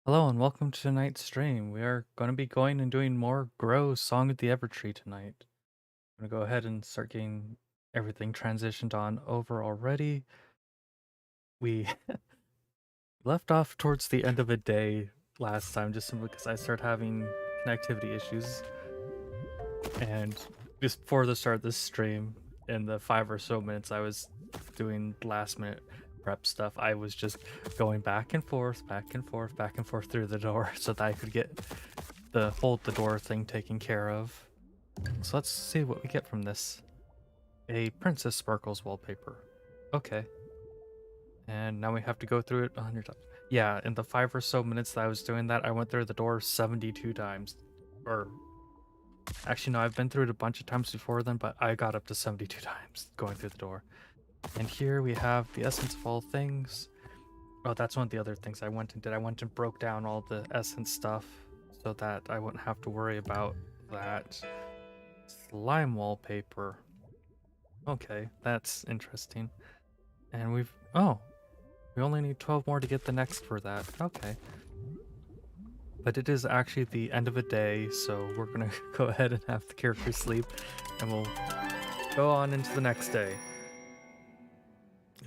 Hello and welcome to tonight's stream. We are going to be going and doing more Grow Song of the Evertree tonight. I'm going to go ahead and start getting everything transitioned on over already. We left off towards the end of a day last time just simply because I started having connectivity issues. And just before the start of this stream, in the 5 or so minutes I was doing last minute prep stuff, I was just going back and forth, back and forth, back and forth through the door so that I could get the hold the door thing taken care of. So let's see what we get from this. A Princess Sparkles wallpaper. Okay. And now we have to go through it 100 times. Yeah, in the 5 or so minutes that I was doing that, I went through the door 72 times. Or, actually, no, I've been through it a bunch of times before then, but I got up to 72 times going through the door. And here we have the essence of all things. Oh, that's one of the other things I went and did. I went and broke down all the essence stuff so that I wouldn't have to worry about that. Slime wallpaper. Okay, that's interesting. And we only need 12 more to get the next for that. Okay. But it is actually the end of a day, so we're gonna go ahead and have the character sleep, and we'll go on into the next day.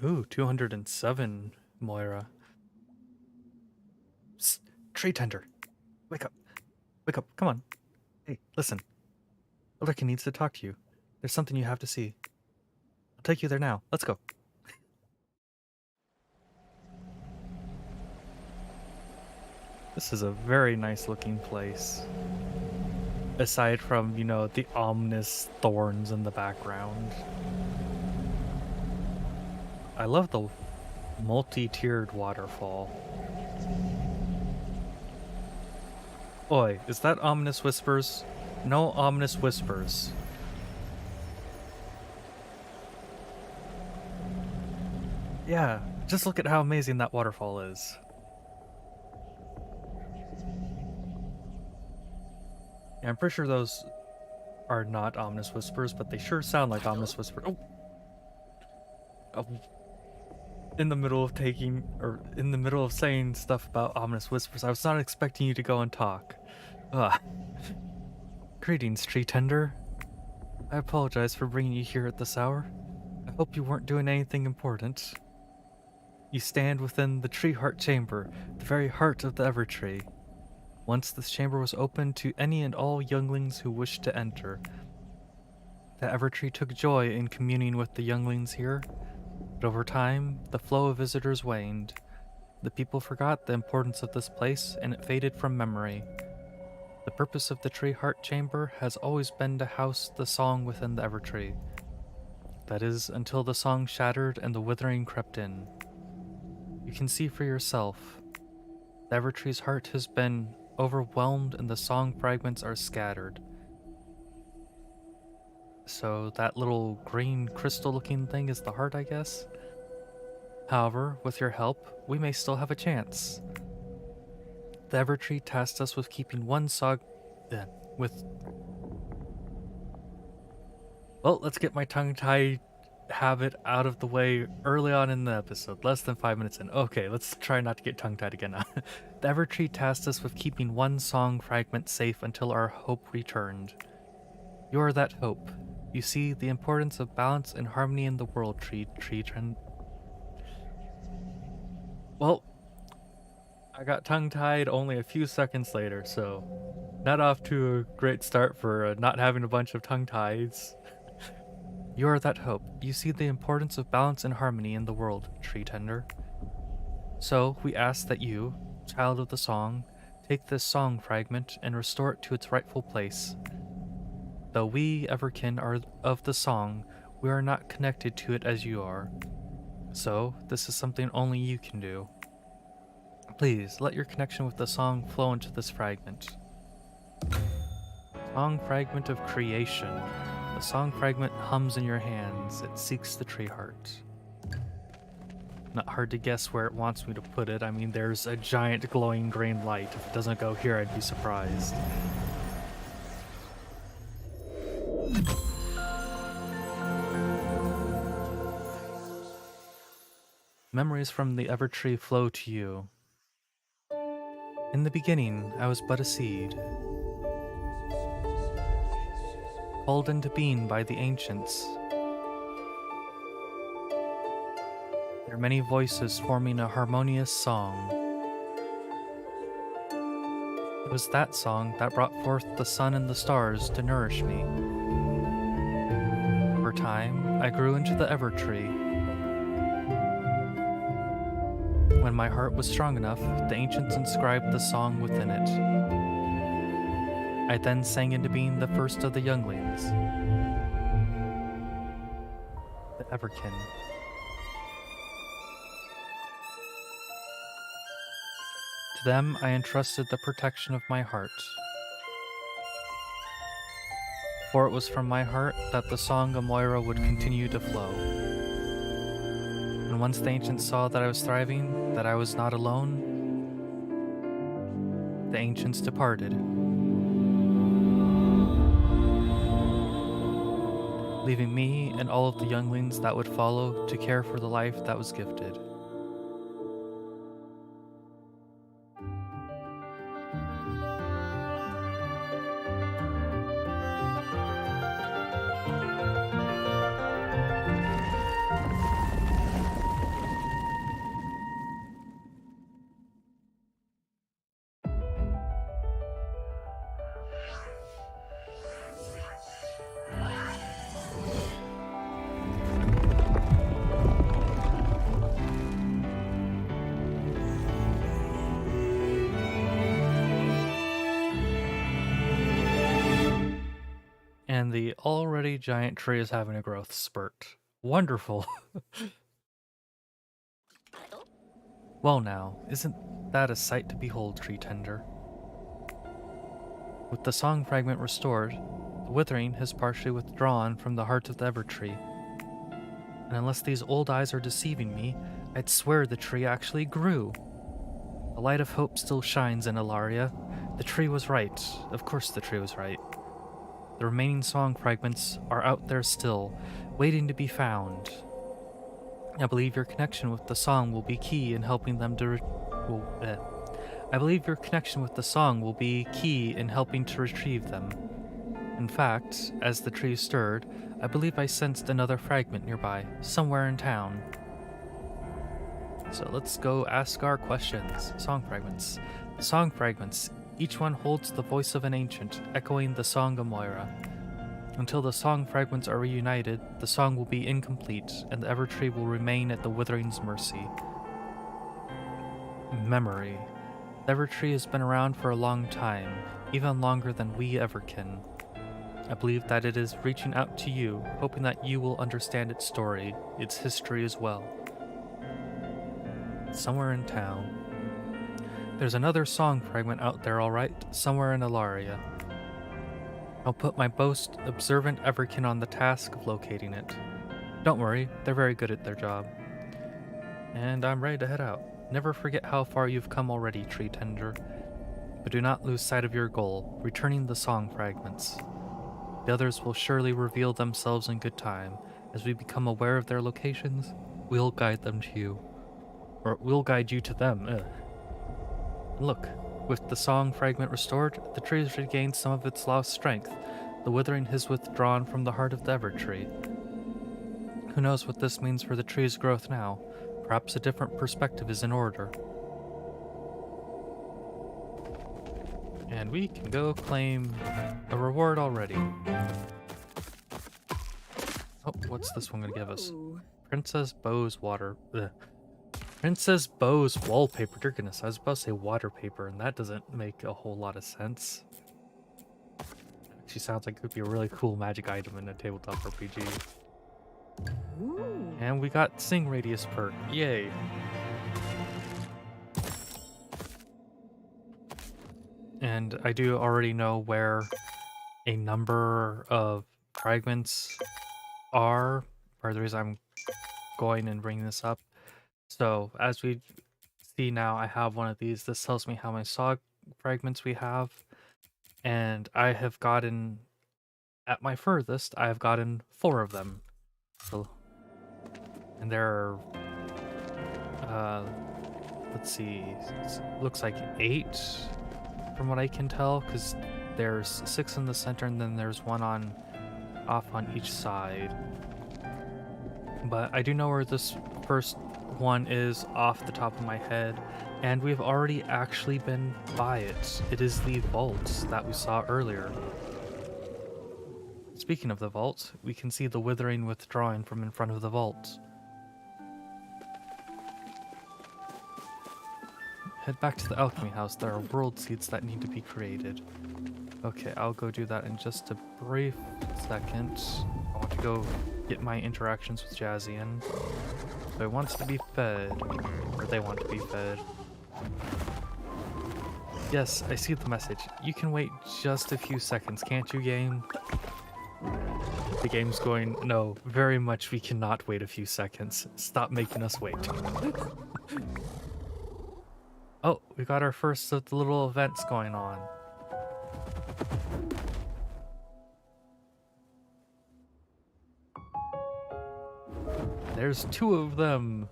Ooh, 207, Moira. Psst, tree tender. Wake up. Wake up, come on. Hey, listen. Ulrika needs to talk to you. There's something you have to see. I'll take you there now. Let's go. This is a very nice looking place. Aside from, the ominous thorns in the background. I love the multi-tiered waterfall. Oi, is that ominous whispers? No ominous whispers. Yeah, just look at how amazing that waterfall is. Yeah, I'm pretty sure those are not ominous whispers, but they sure sound like ominous whispers. Oh, in the middle of saying stuff about ominous whispers, I was not expecting you to go and talk. Ugh. Greetings, tree tender. I apologize for bringing you here at this hour. I hope you weren't doing anything important. You stand within the Tree Heart Chamber, the very heart of the Evertree. Once this chamber was open to any and all younglings who wished to enter. The Evertree took joy in communing with the younglings here, but over time, the flow of visitors waned. The people forgot the importance of this place, and it faded from memory. The purpose of the Tree Heart Chamber has always been to house the song within the Evertree. That is, until the song shattered and the withering crept in. You can see for yourself. The Evertree's heart has been overwhelmed and the song fragments are scattered. So that little green crystal looking thing is the heart, I guess? However, with your help, we may still have a chance. The Evertree tasked us with keeping one song... Well, let's get my tongue-tied habit out of the way early on in the episode, less than 5 minutes in. Okay, let's try not to get tongue-tied again now. The Evertree tasked us with keeping one song fragment safe until our hope returned. You are that hope. You see the importance of balance and harmony in the world, tree trend. Well, I got tongue-tied only a few seconds later, so not off to a great start for not having a bunch of tongue-ties. You are that hope. You see the importance of balance and harmony in the world, tree tender. So, we ask that you, child of the song, take this song fragment and restore it to its rightful place. Though we, Everkin, are of the song, we are not connected to it as you are. So, this is something only you can do. Please, let your connection with the song flow into this fragment. Song fragment of creation. The song fragment hums in your hands. It seeks the tree heart. Not hard to guess where it wants me to put it. I mean, there's a giant glowing green light. If it doesn't go here, I'd be surprised. Memories from the Evertree flow to you. In the beginning, I was but a seed, called into being by the ancients. There are many voices forming a harmonious song. It was that song that brought forth the sun and the stars to nourish me. Over time, I grew into the Evertree. When my heart was strong enough, the ancients inscribed the song within it. I then sang into being the first of the younglings, the Everkin. To them I entrusted the protection of my heart. For it was from my heart that the song of Moira would continue to flow. And once the ancients saw that I was thriving, that I was not alone, the ancients departed, leaving me and all of the younglings that would follow to care for the life that was gifted. And the already giant tree is having a growth spurt. Wonderful. Well now, isn't that a sight to behold, tree tender? With the song fragment restored, the withering has partially withdrawn from the heart of the Evertree. And unless these old eyes are deceiving me, I'd swear the tree actually grew. The light of hope still shines in Ilaria. The tree was right. Of course the tree was right. The remaining song fragments are out there still, waiting to be found. I believe your connection with the song will be key in helping them to I believe your connection with the song will be key in helping to retrieve them. In fact, as the tree stirred, I believe I sensed another fragment nearby, somewhere in town. So let's go ask our questions. Song fragments. Song fragments. Each one holds the voice of an ancient, echoing the song of Moira. Until the song fragments are reunited, the song will be incomplete, and the Evertree will remain at the Withering's mercy. Memory. The Evertree has been around for a long time, even longer than we ever can. I believe that it is reaching out to you, hoping that you will understand its story, its history as well. Somewhere in town. There's another song fragment out there, alright, somewhere in Ilaria. I'll put my most observant Everkin on the task of locating it. Don't worry, they're very good at their job. And I'm ready to head out. Never forget how far you've come already, Tree Tender. But do not lose sight of your goal, returning the song fragments. The others will surely reveal themselves in good time. As we become aware of their locations, we'll guide them to you. Or we'll guide you to them. Look, with the song fragment restored, the tree has regained some of its lost strength. The withering has withdrawn from the heart of the Evertree. Who knows what this means for the tree's growth now? Perhaps a different perspective is in order. And we can go claim a reward already. Oh, what's this one gonna give us? Princess Bow's water. Princess Bow's wallpaper. Dear goodness, I was about to say water paper, and that doesn't make a whole lot of sense. Actually sounds like it could be a really cool magic item in a tabletop RPG. Ooh. And we got Sing Radius perk. Yay. And I do already know where a number of fragments are, or the reason I'm going and bringing this up. So as we see now, I have one of these. This tells me how many song fragments we have. And I have gotten, at my furthest, I have gotten 4 of them. So, and there are, let's see, looks like 8 from what I can tell, because there's 6 in the center and then there's one off on each side. But I do know where this first one is off the top of my head, and we've already actually been by it. It is the vault that we saw earlier. Speaking of the vault, we can see the withering withdrawing from in front of the vault. Head back to the alchemy house. There are world seeds that need to be created. Okay, I'll go do that in just a brief second. I want to go get my interactions with Jazzy in. So it wants to be fed, or they want to be fed. Yes, I see the message. You can wait just a few seconds, can't you, game? The game's going, no, very much we cannot wait a few seconds. Stop making us wait. Oh, we got our first of the little events going on. There's 2 of them.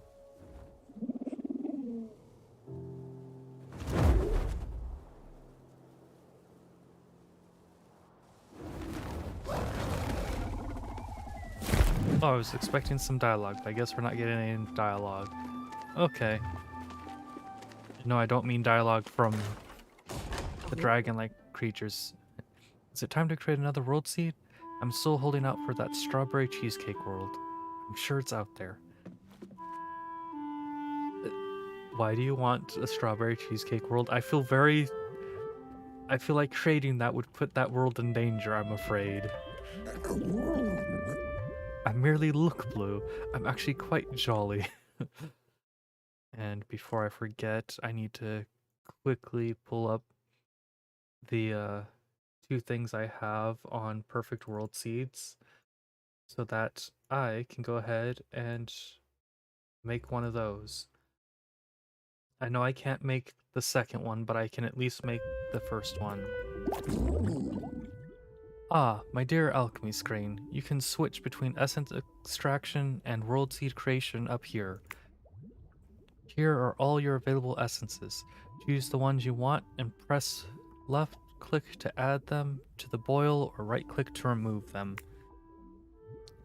Oh, I was expecting some dialogue, but I guess we're not getting any dialogue. Okay. No, I don't mean dialogue from the dragon-like creatures. Is it time to create another world seed? I'm still holding out for that strawberry cheesecake world. I'm sure it's out there. Why do you want a strawberry cheesecake world? I feel like creating that would put that world in danger, I'm afraid. I merely look blue. I'm actually quite jolly. And before I forget, I need to quickly pull up the 2 things I have on perfect world seeds so that I can go ahead and make one of those. I know I can't make the second one, but I can at least make the first one. Ah, my dear alchemy screen, you can switch between essence extraction and world seed creation up here. Here are all your available essences. Choose the ones you want and press left click to add them to the boil or right click to remove them.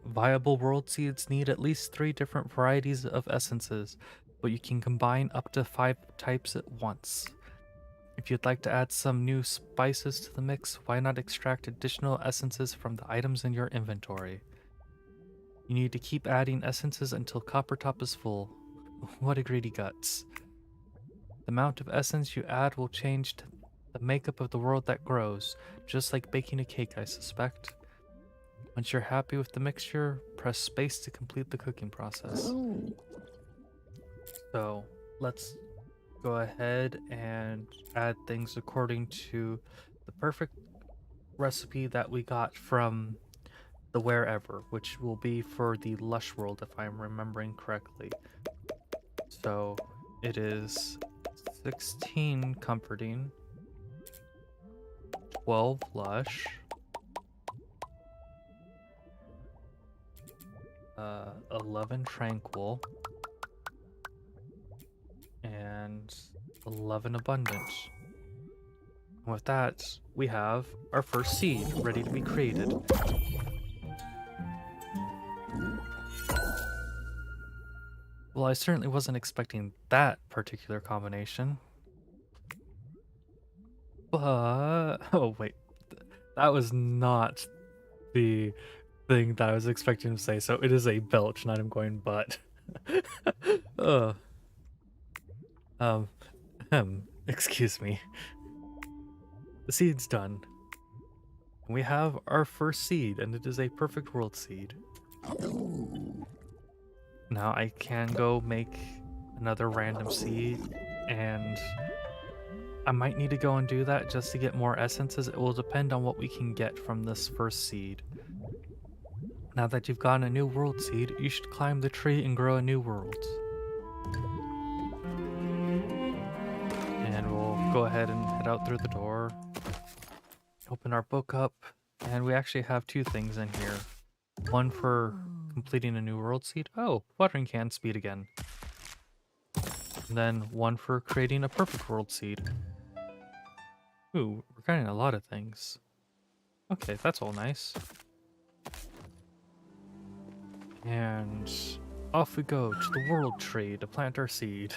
Viable world seeds need at least 3 different varieties of essences, but you can combine up to 5 types at once. If you'd like to add some new spices to the mix, why not extract additional essences from the items in your inventory? You need to keep adding essences until Coppertop is full. What a greedy guts. The amount of essence you add will change to the makeup of the world that grows, just like baking a cake, I suspect. Once you're happy with the mixture, press space to complete the cooking process. So, let's go ahead and add things according to the perfect recipe that we got from the wherever, which will be for the lush world if I'm remembering correctly. So it is 16 comforting, 12 lush, 11 tranquil, and 11 abundant. And with that, we have our first seed ready to be created. Well, I certainly wasn't expecting that particular combination. But... oh, wait. That was not the thing that I was expecting to say. So it is a belch, not I'm going but. Excuse me. The seed's done. We have our first seed, and it is a perfect world seed. Now I can go make another random seed, and I might need to go and do that just to get more essences. It will depend on what we can get from this first seed. Now that you've gotten a new world seed, you should climb the tree and grow a new world. And we'll go ahead and head out through the door. Open our book up, and we actually have 2 things in here. One for completing a new world seed. Oh, watering can speed again. And then one for creating a perfect world seed. Ooh, we're getting a lot of things. Okay, that's all nice. And off we go to the world tree to plant our seed.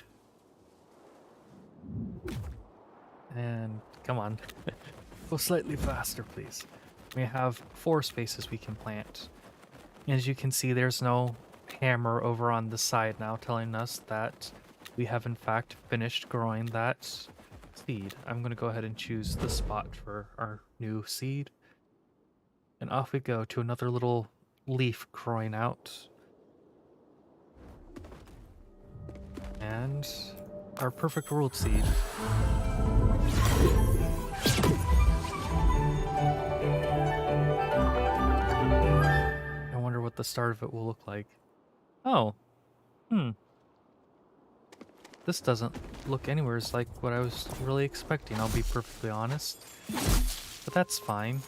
And come on, go slightly faster, please. We have 4 spaces we can plant. As you can see, there's no hammer over on the side now telling us that we have in fact finished growing that seed. I'm going to go ahead and choose the spot for our new seed. And off we go to another little leaf growing out. And our perfect world seed. I wonder what the start of it will look like. Oh, this doesn't look anywhere like what I was really expecting, I'll be perfectly honest. But that's fine.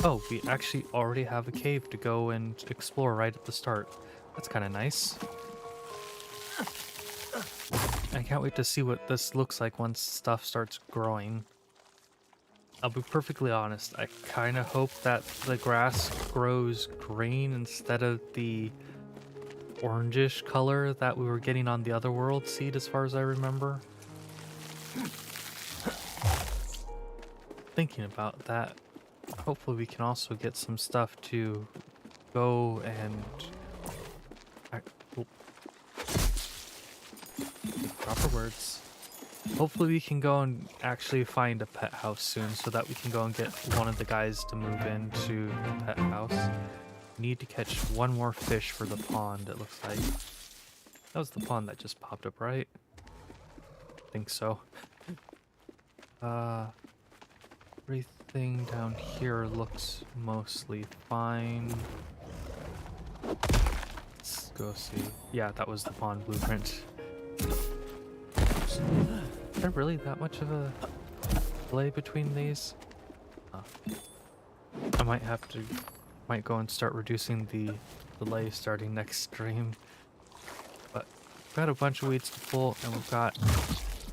Oh, we actually already have a cave to go and explore right at the start. That's kind of nice. I can't wait to see what this looks like once stuff starts growing. I'll be perfectly honest, I kind of hope that the grass grows green instead of the orangish color that we were getting on the other world seed as far as I remember. Thinking about that, hopefully we can also get some stuff to go and proper words. Hopefully we can go and actually find a pet house soon so that we can go and get one of the guys to move into the pet house. Need to catch one more fish for the pond, it looks like. That was the pond that just popped up, right? I think so. Everything down here looks mostly fine. Let's go see. Yeah, that was the pond blueprint. Is there really that much of a delay between these? I might go and start reducing the delay starting next stream. But we've got a bunch of weeds to pull, and we've got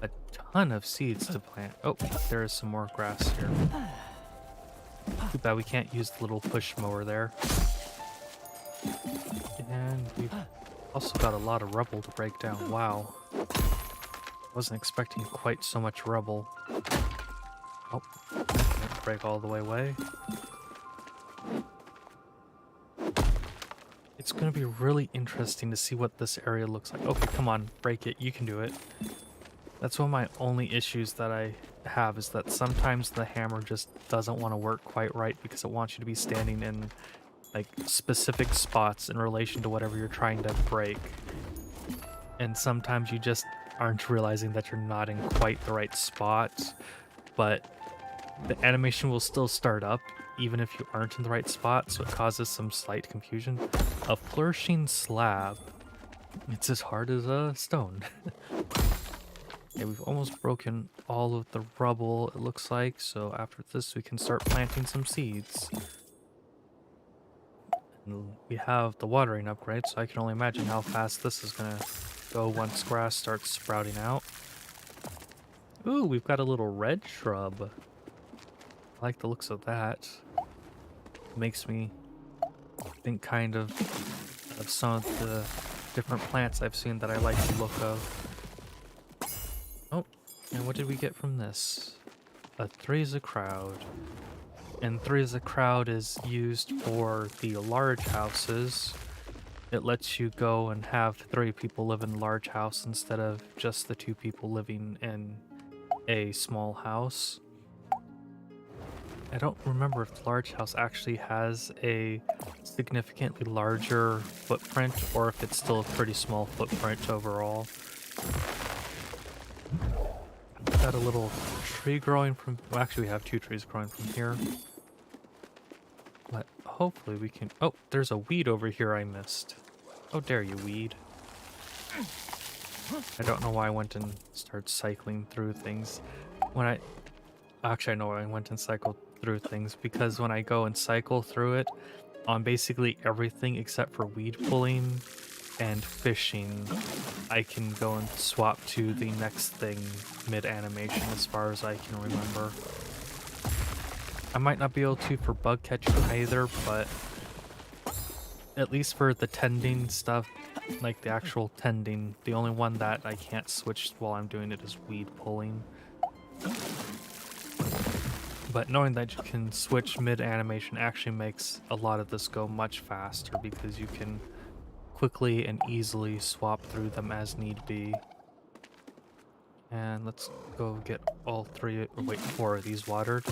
a ton of seeds to plant. Oh, there is some more grass here. Too bad we can't use the little push mower there. And we've also got a lot of rubble to break down. Wow. Wasn't expecting quite so much rubble. Oh, didn't break all the way away. It's going to be really interesting to see what this area looks like. Okay, come on, break it. You can do it. That's one of my only issues that I have, is that sometimes the hammer just doesn't want to work quite right because it wants you to be standing in like specific spots in relation to whatever you're trying to break. And sometimes you just aren't realizing that you're not in quite the right spot, but the animation will still start up even if you aren't in the right spot, so it causes some slight confusion. A flourishing slab. It's as hard as a stone. Okay, we've almost broken all of the rubble, it looks like, so after this we can start planting some seeds. And we have the watering upgrade, so I can only imagine how fast this is gonna go once grass starts sprouting out. Ooh, we've got a little red shrub. I like the looks of that. Makes me think kind of some of the different plants I've seen that I like the look of. Oh, and what did we get from this? A three's a crowd. And three's a crowd is used for the large houses. It lets you go and have 3 people live in a large house instead of just the 2 people living in a small house. I don't remember if the large house actually has a significantly larger footprint or if it's still a pretty small footprint overall. Got a little tree growing from... Well, actually we have 2 trees growing from here. But hopefully we can... Oh, there's a weed over here I missed. How dare you, weed. I don't know why I went and started cycling through things. When I... Actually, I know why I went and cycled through things, because when I go and cycle through it, on basically everything except for weed pulling, and fishing, I can go and swap to the next thing mid-animation as far as I can remember. I might not be able to for bug catching either, but at least for the tending stuff, like the actual tending, the only one that I can't switch while I'm doing it is weed pulling. But knowing that you can switch mid-animation actually makes a lot of this go much faster because you can quickly and easily swap through them as need be. And let's go get all three, or wait, 4 of these watered.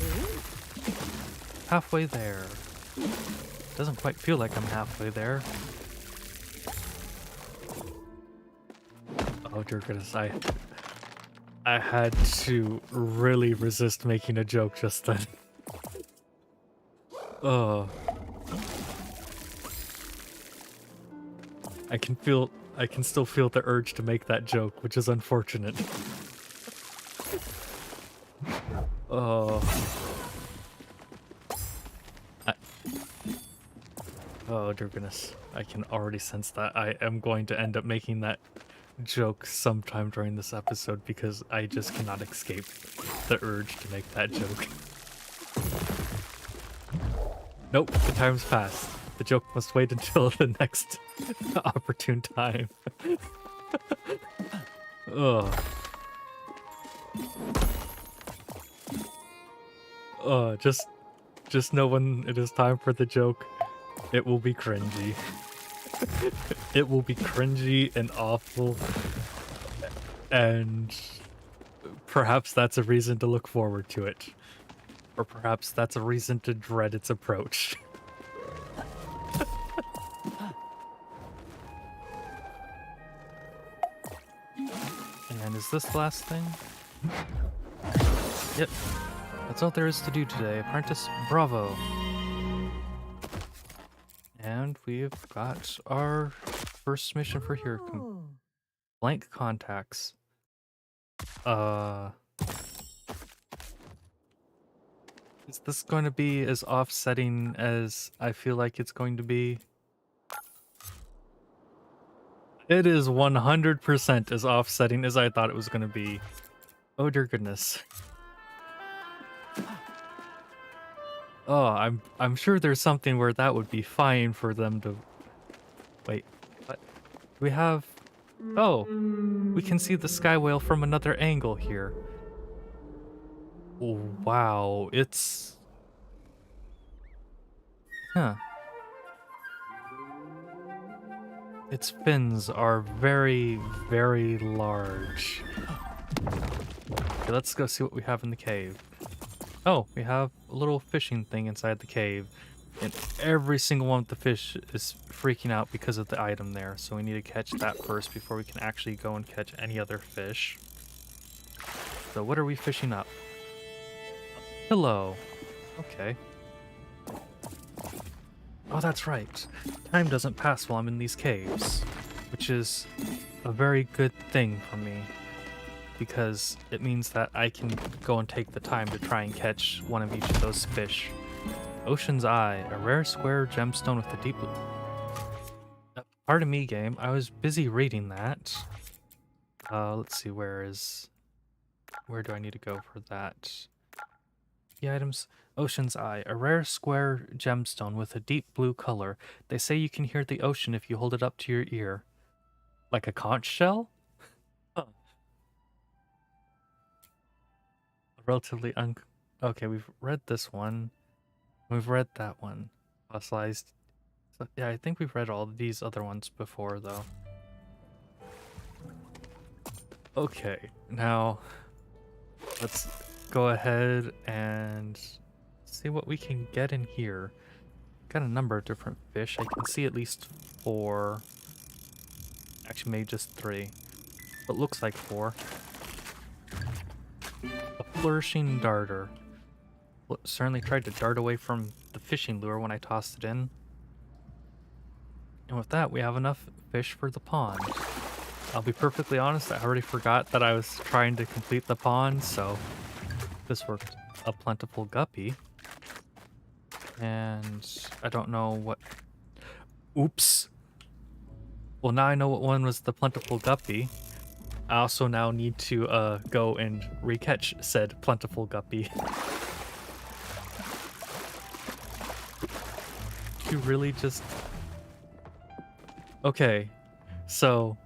Halfway there. Doesn't quite feel like I'm halfway there. Oh dear goodness, I had to really resist making a joke just then. Oh. I can still feel the urge to make that joke, which is unfortunate. Oh. Oh dear goodness. I can already sense that I am going to end up making that joke sometime during this episode because I just cannot escape the urge to make that joke. Nope, the time's passed. The joke must wait until the next opportune time. Ugh. Just know when it is time for the joke, it will be cringy. It will be cringy and awful, and perhaps that's a reason to look forward to it. Or perhaps that's a reason to dread its approach. And is this the last thing? Yep. That's all there is to do today. Apprentice, bravo. And we've got our first mission for here. Blank contacts. Is this going to be as offsetting as I feel like it's going to be? It is 100% as offsetting as I thought it was going to be. Oh dear goodness. Oh, I'm sure there's something where that would be fine for them to... Wait, what? We have... Oh, we can see the sky whale from another angle here. Oh, wow, it's... Huh. Its fins are very, very large. Okay, let's go see what we have in the cave. Oh, we have a little fishing thing inside the cave. And every single one of the fish is freaking out because of the item there. So we need to catch that first before we can actually go and catch any other fish. So what are we fishing up? Hello. Okay. Oh, that's right. Time doesn't pass while I'm in these caves, which is a very good thing for me, because it means that I can go and take the time to try and catch one of each of those fish. Ocean's Eye, a rare square gemstone with a deep... Pardon me, game. I was busy reading that. Let's see, where do I need to go for that? The items... Ocean's Eye, a rare square gemstone with a deep blue color. They say you can hear the ocean if you hold it up to your ear. Like a conch shell? Huh. Relatively Okay, we've read this one. We've read that one. Fossilized. So, yeah, I think we've read all these other ones before, though. Okay, now let's go ahead and see what we can get in here. Got a number of different fish. I can see at least 4. Actually, maybe just 3. But looks like 4. A flourishing darter. Certainly tried to dart away from the fishing lure when I tossed it in. And with that, we have enough fish for the pond. I'll be perfectly honest, I already forgot that I was trying to complete the pond, so this worked. A plentiful guppy. And I don't know what... Oops. Well, now I know what one was the plentiful guppy. I also now need to go and recatch said plentiful guppy. You really just... Okay, so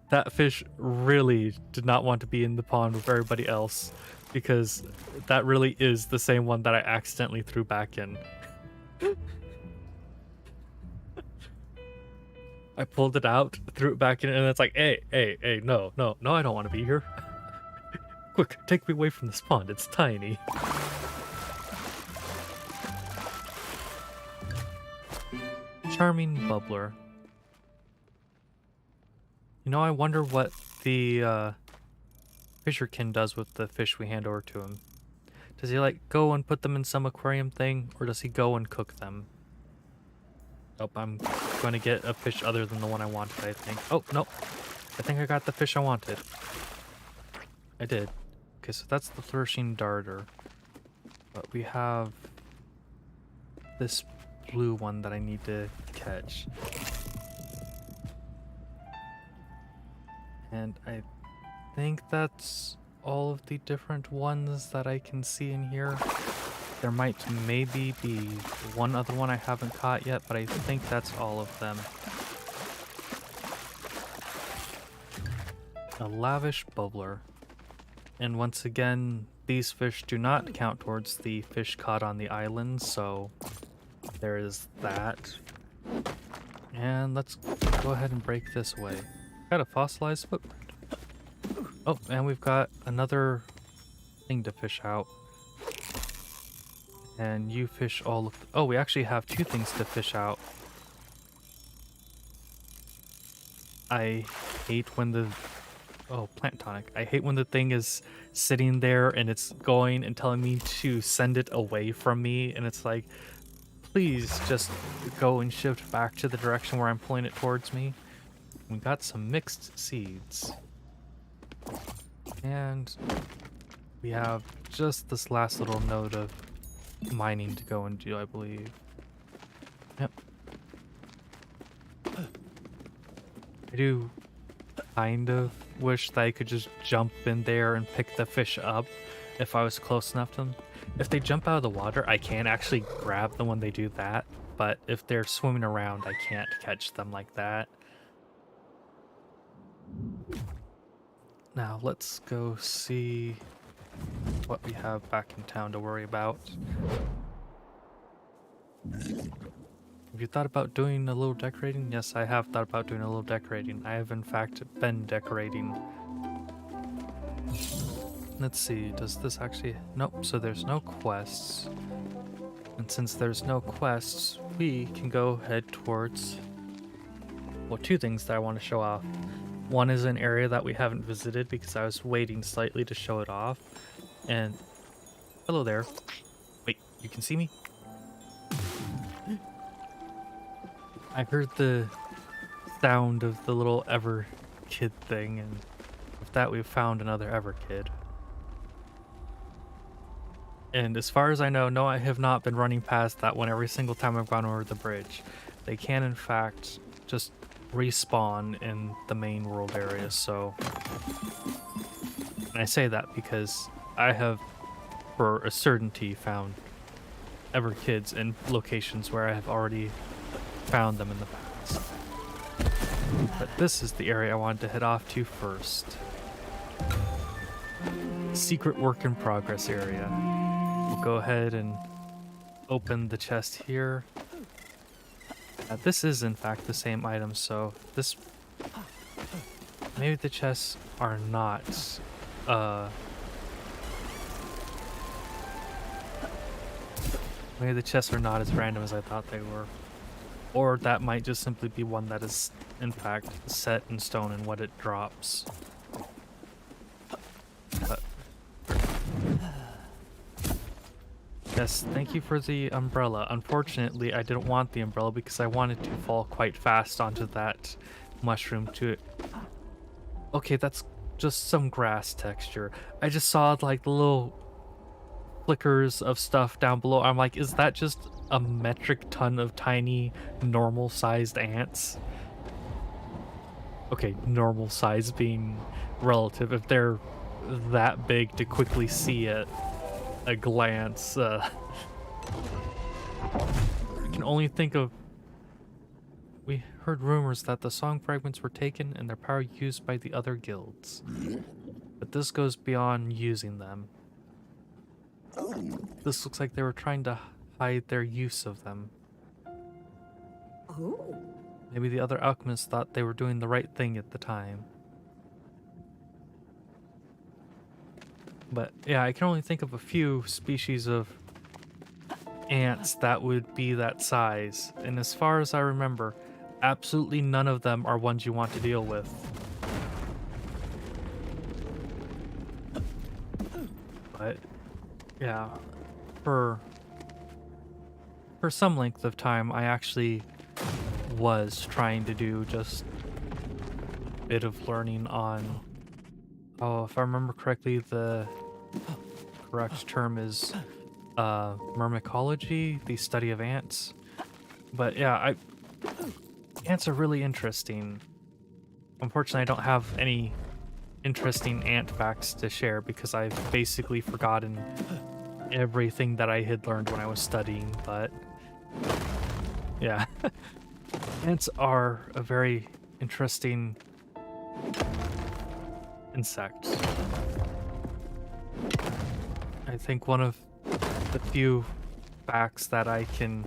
that fish really did not want to be in the pond with everybody else, because that really is the same one that I accidentally threw back in. I pulled it out, threw it back in, and it's like, hey, no, I don't want to be here. Quick, take me away from this pond, it's tiny. Charming bubbler. You know, I wonder what the fisherkin does with the fish we hand over to him. Does he like go and put them in some aquarium thing, or does he go and cook them? Nope, I'm going to get a fish other than the one I wanted, I think. Oh, nope. I think I got the fish I wanted. I did. Okay, so that's the flourishing darter. But we have this blue one that I need to catch. And I think that's all of the different ones that I can see in here. There might maybe be one other one I haven't caught yet, but I think that's all of them. A lavish bubbler. And once again, these fish do not count towards the fish caught on the island, so there is that. And let's go ahead and break this away. Got a fossilized footprint. Oh, and we've got another thing to fish out. And you fish all of... Oh, we actually have two things to fish out. I hate when the... Oh, plant tonic. I hate when the thing is sitting there and it's going and telling me to send it away from me. And it's like, please just go and shift back to the direction where I'm pulling it towards me. We got some mixed seeds. And we have just this last little node of mining to go and do, I believe. Yep. I do kind of wish that I could just jump in there and pick the fish up if I was close enough to them. If they jump out of the water, I can actually grab them when they do that, but if they're swimming around, I can't catch them like that. Now let's go see what we have back in town to worry about. Have you thought about doing a little decorating? Yes, I have thought about doing a little decorating. I have in fact been decorating. Let's see, does this actually... Nope, so there's no quests. And since there's no quests, we can go head towards... Well, two things that I want to show off. One is an area that we haven't visited because I was waiting slightly to show it off. And hello there. Wait, you can see me? I heard the sound of the little Ever Kid thing, and with that we've found another Ever Kid. And as far as I know, no, I have not been running past that one every single time I've gone over the bridge. They can in fact just respawn in the main world area, so... And I say that because I have, for a certainty, found Ever Kids in locations where I have already found them in the past. But this is the area I wanted to head off to first. Secret work in progress area. We'll go ahead and open the chest here. This is in fact the same item, so this... Maybe the chests are not... Maybe the chests are not as random as I thought they were. Or that might just simply be one that is in fact set in stone in what it drops. But... Yes, thank you for the umbrella. Unfortunately, I didn't want the umbrella because I wanted to fall quite fast onto that mushroom to it. Okay, that's just some grass texture. I just saw like the little flickers of stuff down below. I'm like, is that just a metric ton of tiny normal sized ants? Okay, normal size being relative. If they're that big to quickly see at a glance, I can only think of. We heard rumors that the song fragments were taken and their power used by the other guilds. But this goes beyond using them. This looks like they were trying to hide their use of them. Oh. Maybe the other alchemists thought they were doing the right thing at the time. But yeah, I can only think of a few species of ants that would be that size. And as far as I remember, absolutely none of them are ones you want to deal with. But yeah, for some length of time, I actually was trying to do just a bit of learning on, oh, if I remember correctly, the correct term is myrmecology, the study of ants. But yeah, ants are really interesting. Unfortunately, I don't have any interesting ant facts to share because I've basically forgotten everything that I had learned when I was studying, but yeah. Ants are a very interesting insect. I think one of the few facts that I can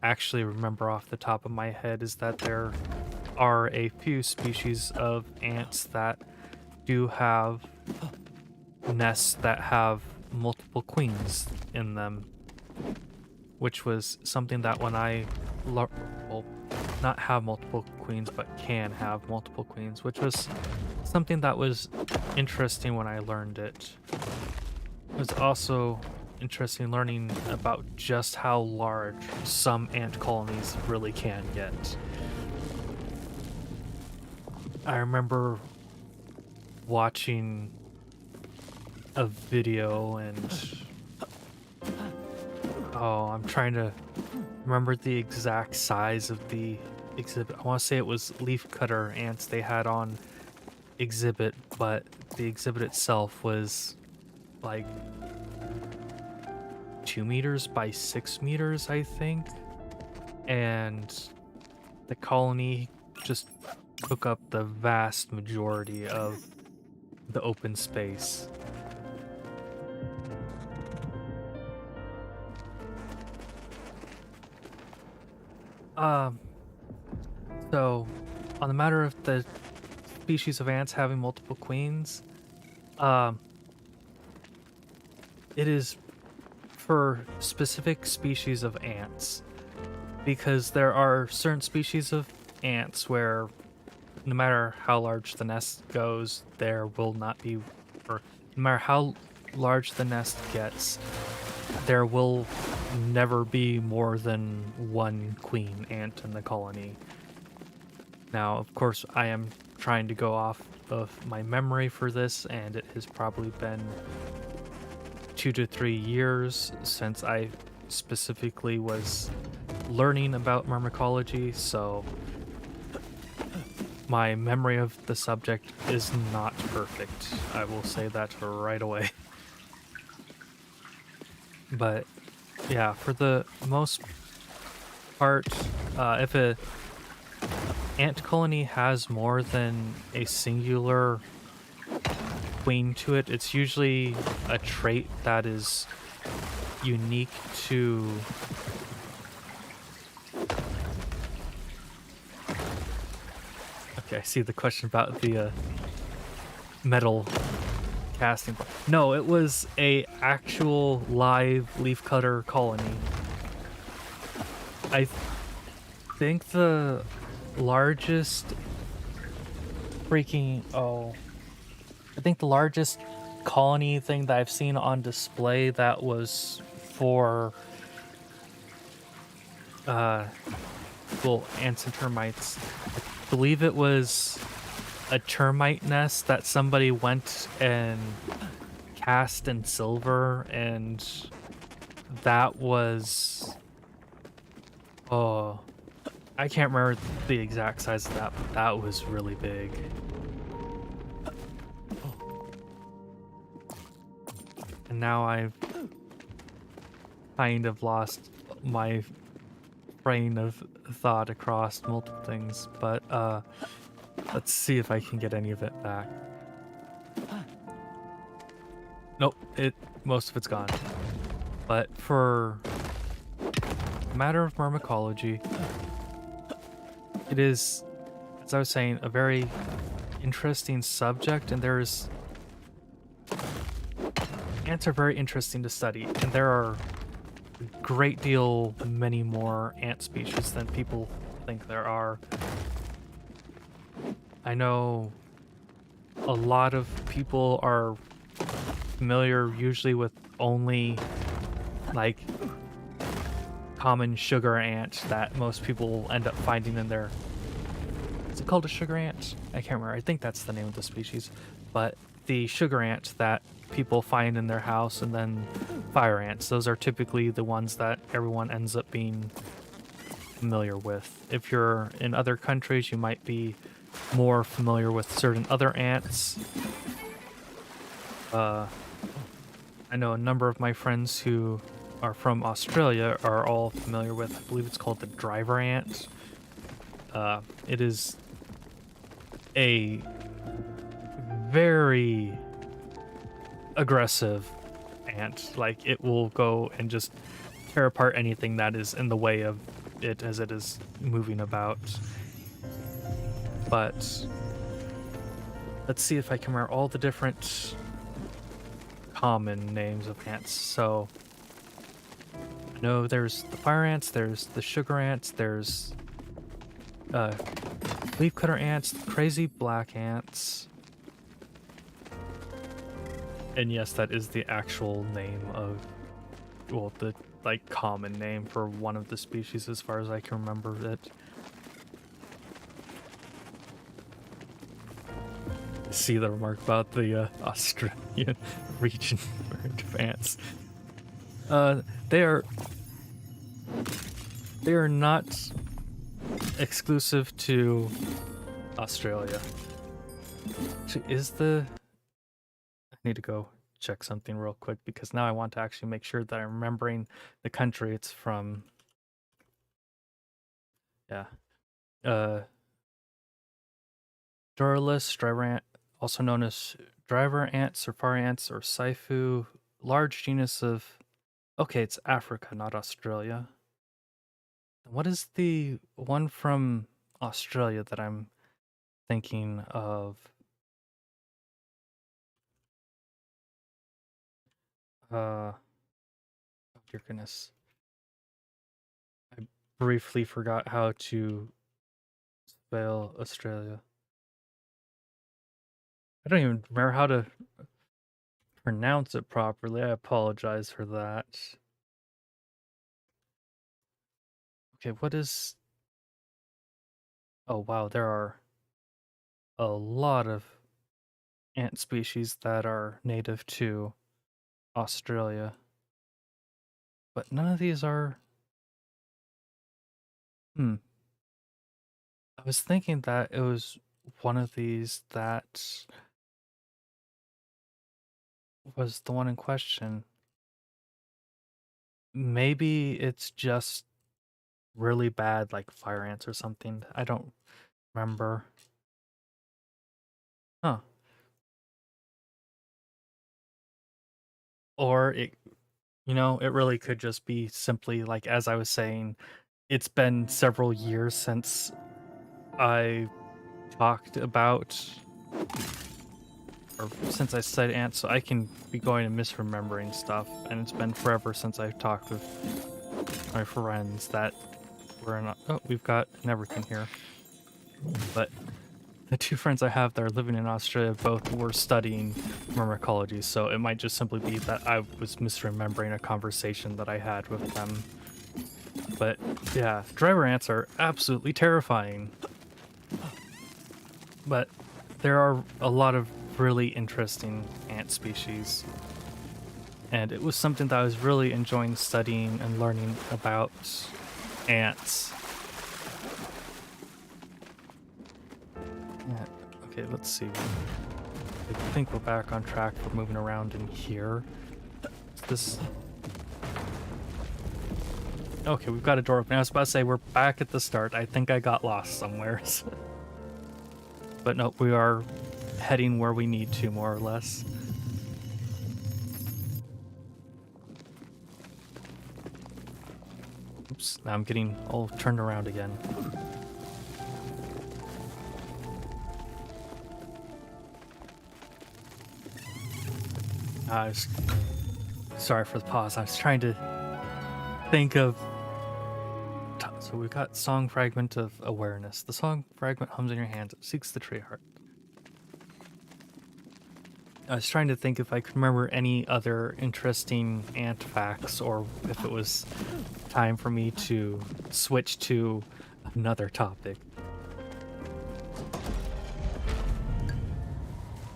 actually remember off the top of my head is that there are a few species of ants that do have nests that have multiple queens in them, which was something that when well, not have multiple queens, but can have multiple queens, which was something that was interesting when I learned it. It was also interesting learning about just how large some ant colonies really can get. I remember watching a video and I'm trying to remember the exact size of the exhibit. I want to say it was leafcutter ants they had on exhibit, but the exhibit itself was like 2 meters by 6 meters, I think. And the colony just took up the vast majority of the open space. So on the matter of the species of ants having multiple queens, it is for specific species of ants, because there are certain species of ants where no matter how large the nest goes, there will not be, or no matter how large the nest gets, there will never be more than one queen ant in the colony. Now, of course, I am trying to go off of my memory for this, and it has probably been 2 to 3 years since I specifically was learning about myrmecology, so my memory of the subject is not perfect. I will say that right away. But yeah, for the most part, if a ant colony has more than a singular queen to it, it's usually a trait that is unique to Okay, I see the question about the metal casting. No, it was a actual live leafcutter colony. I think the largest I think the largest colony thing that I've seen on display that was for well, ants and termites. I believe it was a termite nest that somebody went and cast in silver, and that was I can't remember the exact size of that, but that was really big. And now I've kind of lost my train of thought across multiple things, but let's see if I can get any of it back. Nope, most of it's gone. But for a matter of myrmecology, it is, as I was saying, a very interesting subject, and ants are very interesting to study, and there are a great deal many more ant species than people think there are. I know a lot of people are familiar usually with only like common sugar ant that most people end up finding in their, is it called a sugar ant? I can't remember. I think that's the name of the species. But the sugar ant that people find in their house, and then fire ants, those are typically the ones that everyone ends up being familiar with. If you're in other countries, you might be more familiar with certain other ants. I know a number of my friends who are from Australia are all familiar with, I believe it's called the driver ant. It is a very aggressive ant. Like, it will go and just tear apart anything that is in the way of it as it is moving about. But let's see if I can remember all the different common names of ants. So I know there's the fire ants, there's the sugar ants, there's leafcutter ants, crazy black ants. And yes, that is the actual name of, well, the like common name for one of the species as far as I can remember it. See the remark about the Australian region of ants. They are not exclusive to Australia. Actually, I need to go check something real quick because now I want to actually make sure that I'm remembering the country it's from. Yeah. Doralus driver ant, also known as driver ants or fire ants or saifu, large genus of, okay, it's Africa, not Australia. What is the one from Australia that I'm thinking of? Oh dear goodness. I briefly forgot how to spell Australia. I don't even remember how to pronounce it properly. I apologize for that. Okay, what is... Oh wow, there are a lot of ant species that are native to Australia. But none of these are... I was thinking that it was one of these that was the one in question. Maybe it's just really bad, like fire ants or something. I don't remember. Huh. Or it really could just be simply, like, as I was saying, it's been several years since I talked about, or since I said ants, so I can be going and misremembering stuff, and it's been forever since I've talked with my friends that were not. Oh, we've got an Evertree here. But the two friends I have that are living in Australia both were studying myrmecology, so it might just simply be that I was misremembering a conversation that I had with them. But yeah, driver ants are absolutely terrifying. But there are a lot of really interesting ant species. And it was something that I was really enjoying studying and learning about ants. Okay, let's see. I think we're back on track for moving around in here. This... Okay, we've got a door open. I was about to say we're back at the start. I think I got lost somewhere. But no, we are heading where we need to, more or less. Oops, now I'm getting all turned around again. Sorry for the pause. I was trying to think of... So we've got Song Fragment of Awareness. The song fragment hums in your hands. It seeks the tree heart. I was trying to think if I could remember any other interesting ant facts, or if it was time for me to switch to another topic.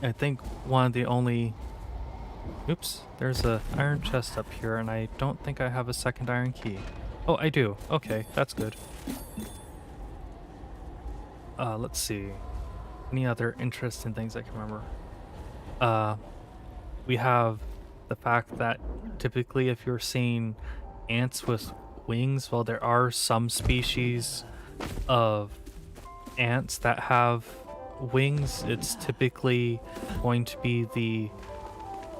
I think one of the only... Oops, there's a iron chest up here, and I don't think I have a second iron key. Oh, I do. Okay, that's good. Let's see. Any other interesting things I can remember? We have the fact that typically if you're seeing ants with wings, well, there are some species of ants that have wings. It's typically going to be the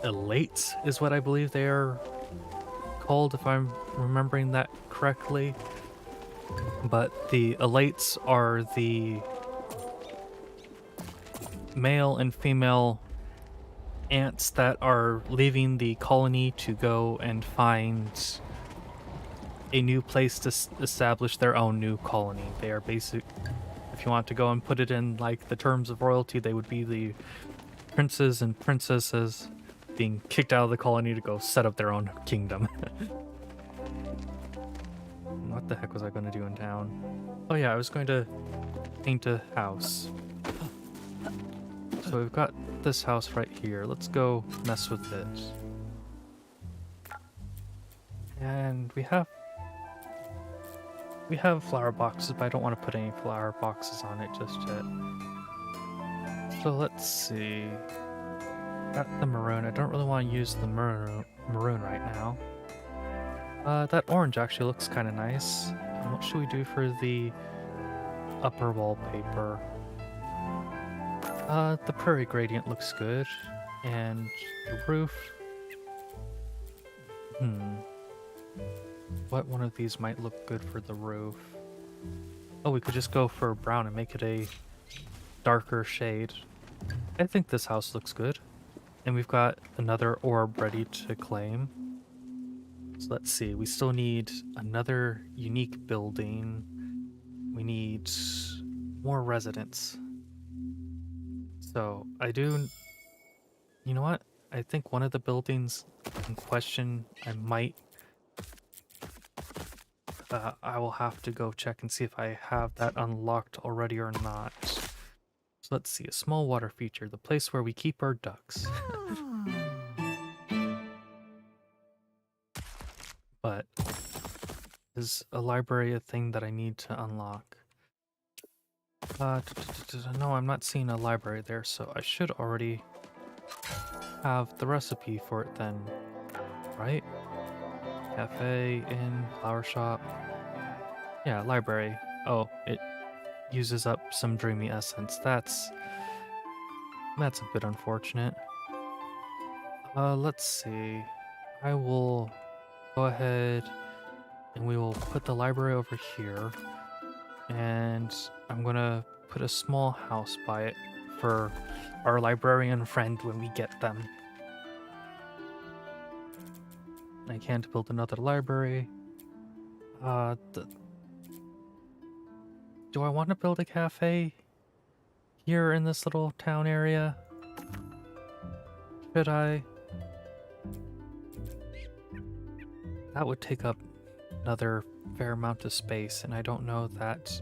elates, is what I believe they are called, if I'm remembering that correctly. But the elates are the male and female ants that are leaving the colony to go and find a new place to establish their own new colony. They are basic, if you want to go and put it in like the terms of royalty, they would be the princes and princesses being kicked out of the colony to go set up their own kingdom. What the heck was I going to do in town? Oh yeah, I was going to paint a house. So we've got this house right here. Let's go mess with it. And we have flower boxes, but I don't want to put any flower boxes on it just yet. So let's see. Got the maroon. I don't really want to use the maroon right now. That orange actually looks kind of nice. And what should we do for the upper wallpaper? The prairie gradient looks good. And the roof... What one of these might look good for the roof? Oh, we could just go for brown and make it a darker shade. I think this house looks good. And we've got another orb ready to claim. So let's see, we still need another unique building. We need more residents. So I do... You know what? I think one of the buildings in question, I will have to go check and see if I have that unlocked already or not. So let's see, a small water feature, the place where we keep our ducks. But is a library a thing that I need to unlock? No, I'm not seeing a library there, so I should already have the recipe for it then, right? Cafe, inn, flower shop. Yeah, library. Oh, it uses up some dreamy essence. That's a bit unfortunate. Let's see. I will go ahead and we will put the library over here. And I'm gonna put a small house by it for our librarian friend when we get them. I can't build another library. Do I want to build a cafe here in this little town area? Should I? That would take up another fair amount of space, and I don't know that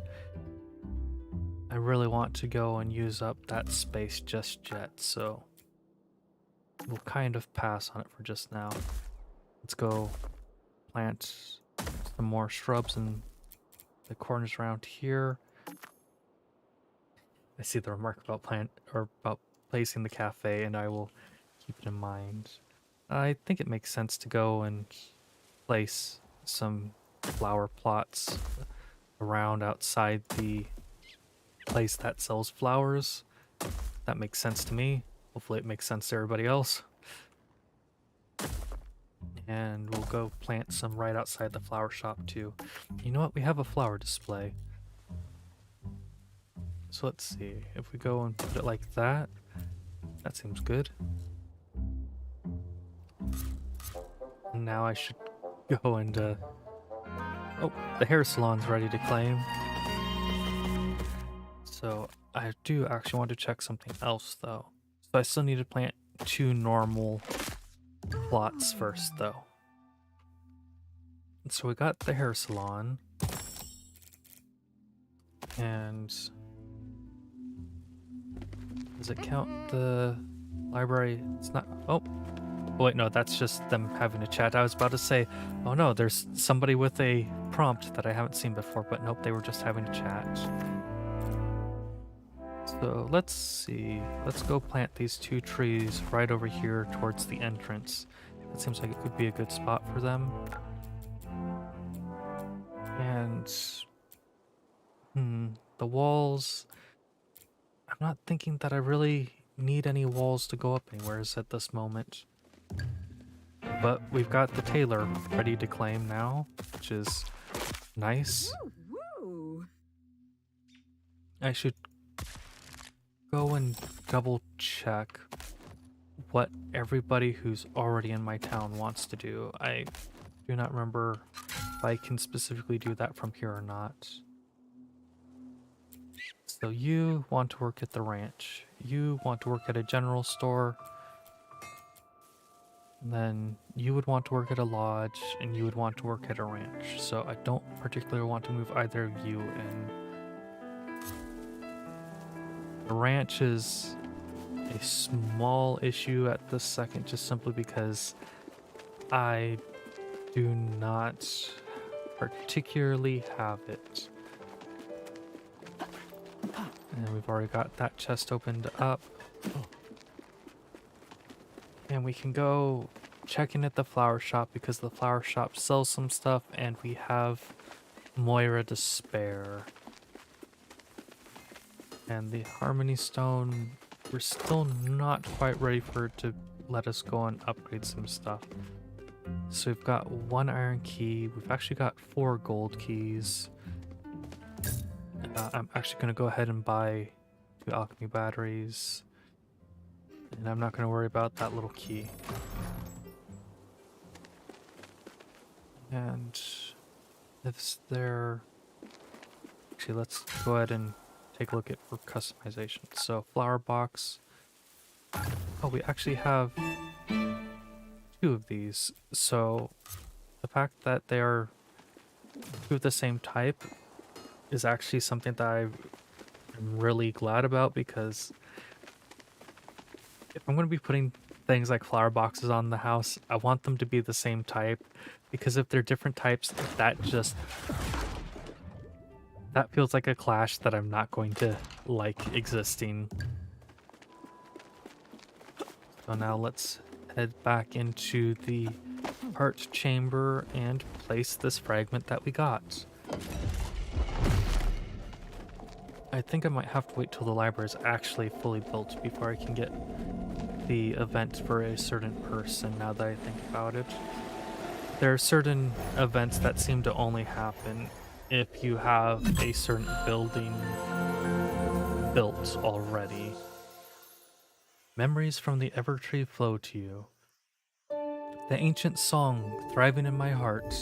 I really want to go and use up that space just yet, so we'll kind of pass on it for just now. Let's go plant some more shrubs in the corners around here. I see the remark about about placing the cafe, and I will keep it in mind. I think it makes sense to go and place some flower plots around outside the place that sells flowers. That makes sense to me. Hopefully it makes sense to everybody else. And we'll go plant some right outside the flower shop too. You know what? We have a flower display. So let's see. If we go and put it like that, that seems good. Now I should go and oh, the hair salon's ready to claim. So I do actually want to check something else though. So I still need to plant 2 normal plots first though. So we got the hair salon. And does it count the library? It's not. Oh, wait, no, that's just them having a chat. I was about to say, oh no, there's somebody with a prompt that I haven't seen before, but nope, they were just having a chat. So let's see. Let's go plant these 2 trees right over here towards the entrance. It seems like it could be a good spot for them. And the walls. I'm not thinking that I really need any walls to go up anywhere at this moment. But we've got the tailor ready to claim now, which is nice. I should go and double check what everybody who's already in my town wants to do. I do not remember if I can specifically do that from here or not. So you want to work at the ranch. You want to work at a general store. And then you would want to work at a lodge, and you would want to work at a ranch. So I don't particularly want to move either of you in. The ranch is a small issue at this second, just simply because I do not particularly have it. And we've already got that chest opened up. And we can go check in at the flower shop because the flower shop sells some stuff and we have Moira to spare. And the Harmony Stone, we're still not quite ready for it to let us go and upgrade some stuff. So we've got 1 iron key. We've actually got 4 gold keys. I'm actually going to go ahead and buy 2 alchemy batteries. And I'm not going to worry about that little key. And if there... Actually, let's go ahead and take a look at for customization. So, flower box. Oh, we actually have 2 of these. So, the fact that they are 2 of the same type is actually something that I'm really glad about, because if I'm going to be putting things like flower boxes on the house, I want them to be the same type, because if they're different types, that feels like a clash that I'm not going to like existing. So now let's head back into the heart chamber and place this fragment that we got. I think I might have to wait till the library is actually fully built before I can get the event for a certain person, now that I think about it. There are certain events that seem to only happen if you have a certain building built already. Memories from the Evertree flow to you. The ancient song thriving in my heart.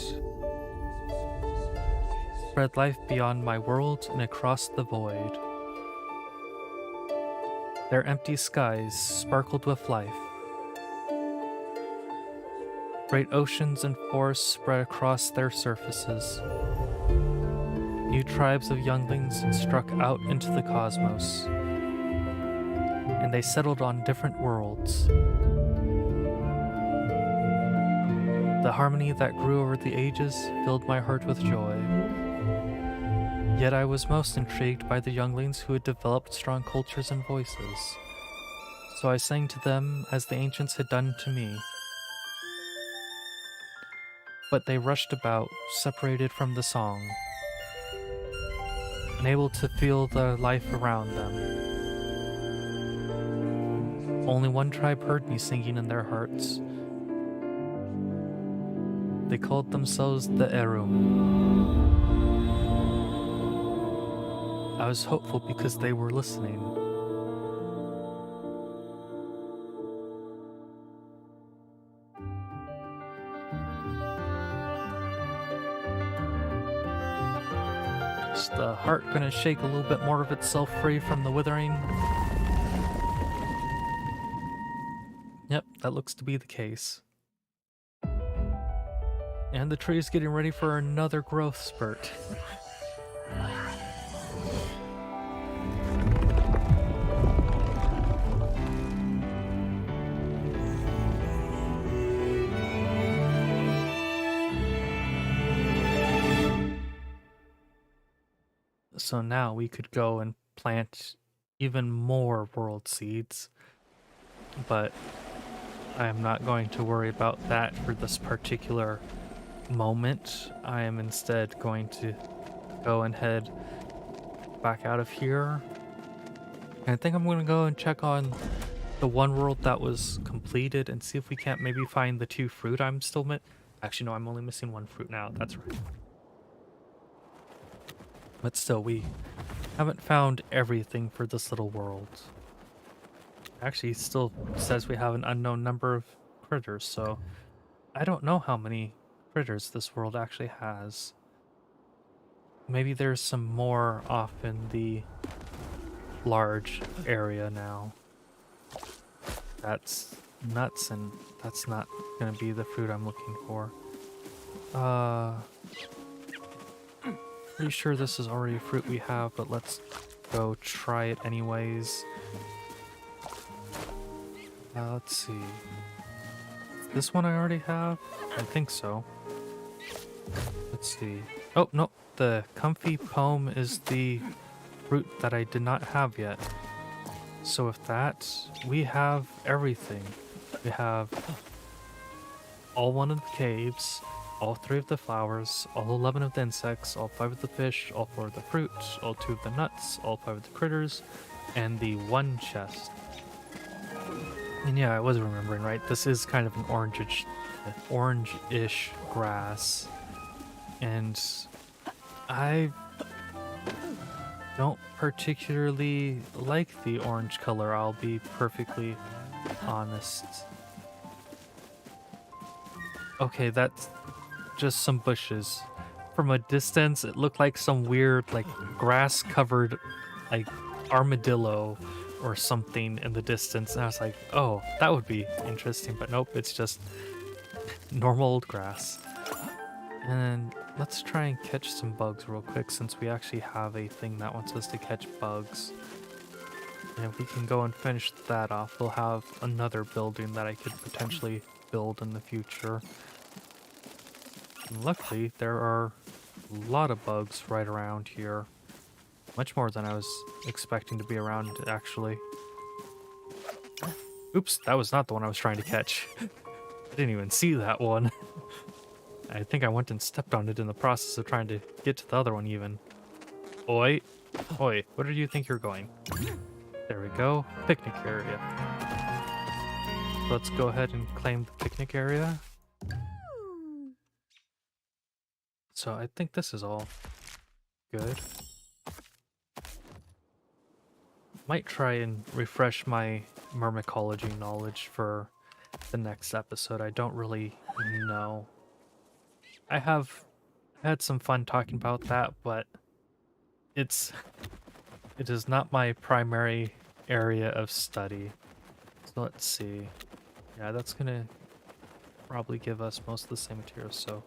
Spread life beyond my world and across the void. Their empty skies sparkled with life. Great oceans and forests spread across their surfaces. New tribes of younglings struck out into the cosmos, and they settled on different worlds. The harmony that grew over the ages filled my heart with joy. Yet I was most intrigued by the younglings who had developed strong cultures and voices. So I sang to them as the ancients had done to me. But they rushed about, separated from the song, unable to feel the life around them. Only one tribe heard me singing in their hearts. They called themselves the Erum. I was hopeful because they were listening. Is the heart gonna shake a little bit more of itself free from the withering? Yep, that looks to be the case. And the tree is getting ready for another growth spurt. So now we could go and plant even more world seeds, but I am not going to worry about that for this particular moment. I am instead going to go and head back out of here. And I think I'm going to go and check on the one world that was completed and see if we can't maybe find the 2 fruit I'm still Actually, no, I'm only missing 1 fruit now. That's right. But still, we haven't found everything for this little world. Actually, it still says we have an unknown number of critters, so I don't know how many critters this world actually has. Maybe there's some more off in the large area now. That's nuts, and that's not gonna be the fruit I'm looking for. Pretty sure this is already a fruit we have, but let's go try it anyways. Let's see. This one I already have? I think so. Let's see. Oh, no. The comfy poem is the fruit that I did not have yet. So with that, we have everything. We have all 1 of the caves, all 3 of the flowers, all 11 of the insects, all 5 of the fish, all 4 of the fruit, all 2 of the nuts, all 5 of the critters, and the 1 chest. And yeah, I was remembering, right? This is kind of an orange-ish grass. And I don't particularly like the orange color, I'll be perfectly honest. Okay, that's just some bushes. From a distance, it looked like some weird, like, grass-covered, like, armadillo or something in the distance. And I was like, oh, that would be interesting. But nope, it's just normal old grass. And then let's try and catch some bugs real quick, since we actually have a thing that wants us to catch bugs. And if we can go and finish that off, we'll have another building that I could potentially build in the future. And luckily, there are a lot of bugs right around here. Much more than I was expecting to be around, actually. Oops, that was not the one I was trying to catch. I didn't even see that one. I think I went and stepped on it in the process of trying to get to the other one even. Oi. Oi, where do you think you're going? There we go. Picnic area. Let's go ahead and claim the picnic area. So I think this is all good. Might try and refresh my myrmecology knowledge for the next episode. I don't really know. I have had some fun talking about that, but it is not my primary area of study. So let's see. Yeah, that's gonna probably give us most of the same materials. So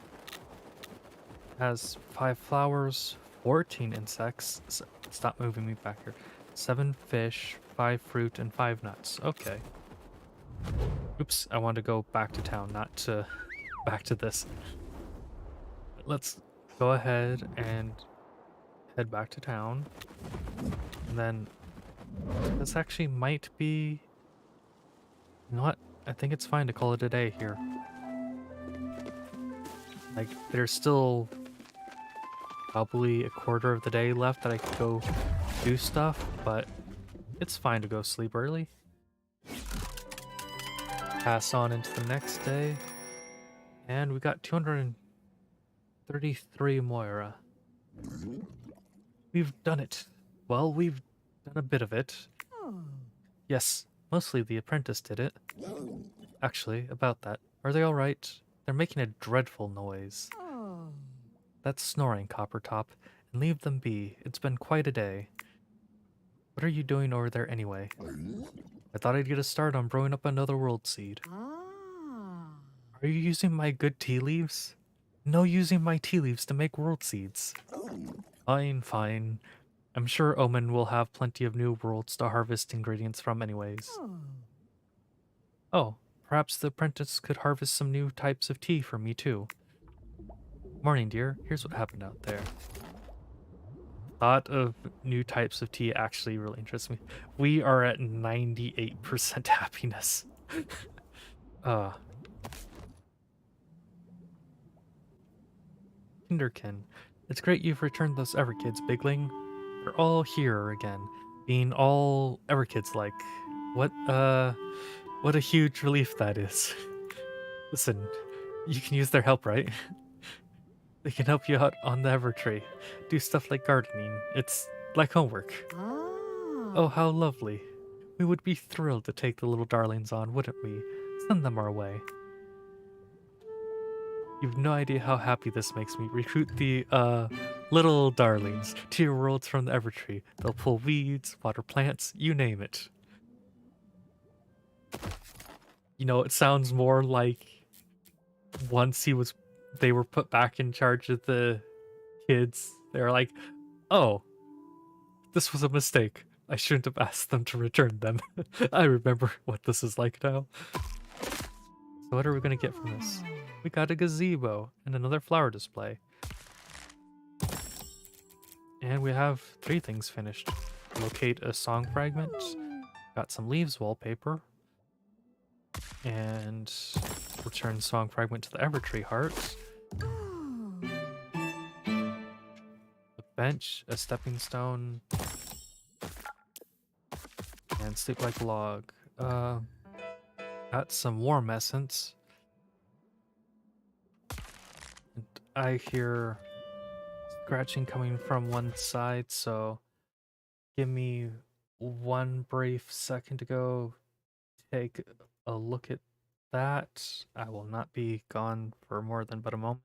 it has 5 flowers, 14 insects. Stop moving me back here. 7 fish, 5 fruit, and 5 nuts. Okay. Oops, I want to go back to town, not to back to this. Let's go ahead and head back to town. And then this actually might be... You know what? I think it's fine to call it a day here. Like, there's still probably a quarter of the day left that I could go do stuff, but it's fine to go sleep early. Pass on into the next day. And we got 233 Moira. We've done it. Well, we've done a bit of it. Yes, mostly the apprentice did it. Actually, about that, are they alright? They're making a dreadful noise. That's snoring, Coppertop, and leave them be. It's been quite a day. What are you doing over there anyway? I thought I'd get a start on brewing up another world seed. Are you using my good tea leaves? No using my tea leaves to make world seeds. Fine, fine. I'm sure Omen will have plenty of new worlds to harvest ingredients from anyways. Oh, perhaps the apprentice could harvest some new types of tea for me too. Morning, dear. Here's what happened out there. Thought of new types of tea actually really interests me. We are at 98% happiness. Kinderkin. It's great you've returned those Everkids, Bigling. They're all here again, being all Everkids like. What a huge relief that is. Listen, you can use their help, right? They can help you out on the Evertree. Do stuff like gardening. It's like homework. Oh, how lovely. We would be thrilled to take the little darlings on, wouldn't we? Send them our way. You've no idea how happy this makes me. Recruit the, little darlings to your worlds from the Evertree. They'll pull weeds, water plants, you name it. You know, it sounds more like once they were put back in charge of the kids, they were like, oh, this was a mistake. I shouldn't have asked them to return them. I remember what this is like now. So what are we gonna get from this? We got a gazebo and another flower display. And we have 3 things finished. Locate a song fragment. Got some leaves wallpaper. And return song fragment to the Evertree heart. A bench, a stepping stone, and sleep like a log. Got some warm essence. And I hear scratching coming from one side, so give me one brief second to go take a look at that. I will not be gone for more than but a moment.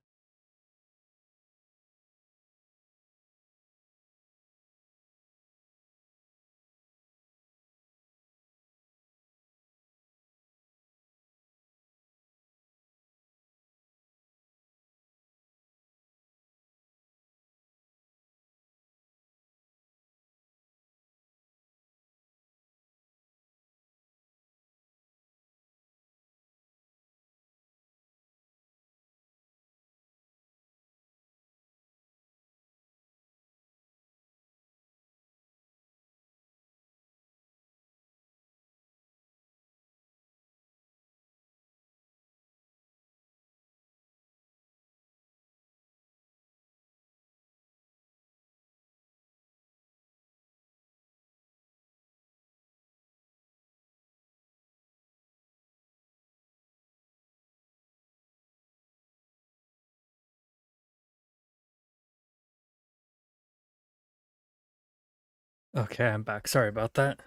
Okay, I'm back. Sorry about that.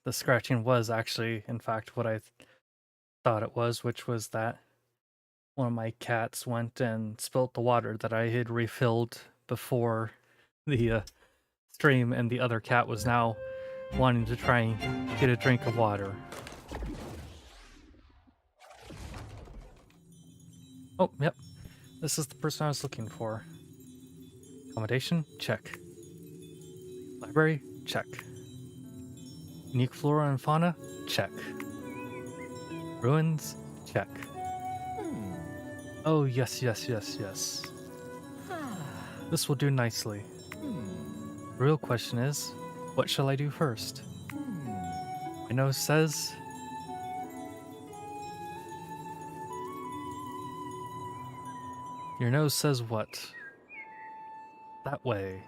The scratching was actually, in fact, what I thought it was, which was that one of my cats went and spilt the water that I had refilled before the stream, and the other cat was now wanting to try and get a drink of water. Oh, yep. This is the person I was looking for. Accommodation? Check. Library? Check. Unique flora and fauna? Check. Ruins? Check. Oh, yes, yes, yes, yes. This will do nicely. The real question is, what shall I do first? My nose says... Your nose says what? That way.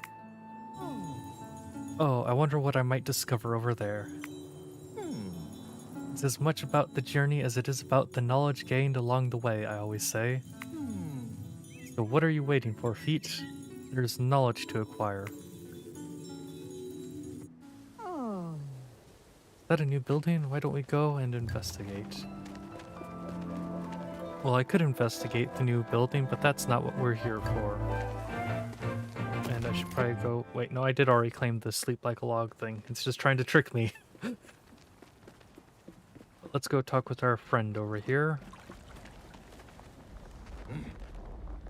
Oh, I wonder what I might discover over there. It's as much about the journey as it is about the knowledge gained along the way, I always say. So what are you waiting for, feet? There's knowledge to acquire. Is that a new building? Why don't we go and investigate? Well, I could investigate the new building, but that's not what we're here for. And I should probably go... Wait, no, I did already claim the sleep like a log thing. It's just trying to trick me. Let's go talk with our friend over here.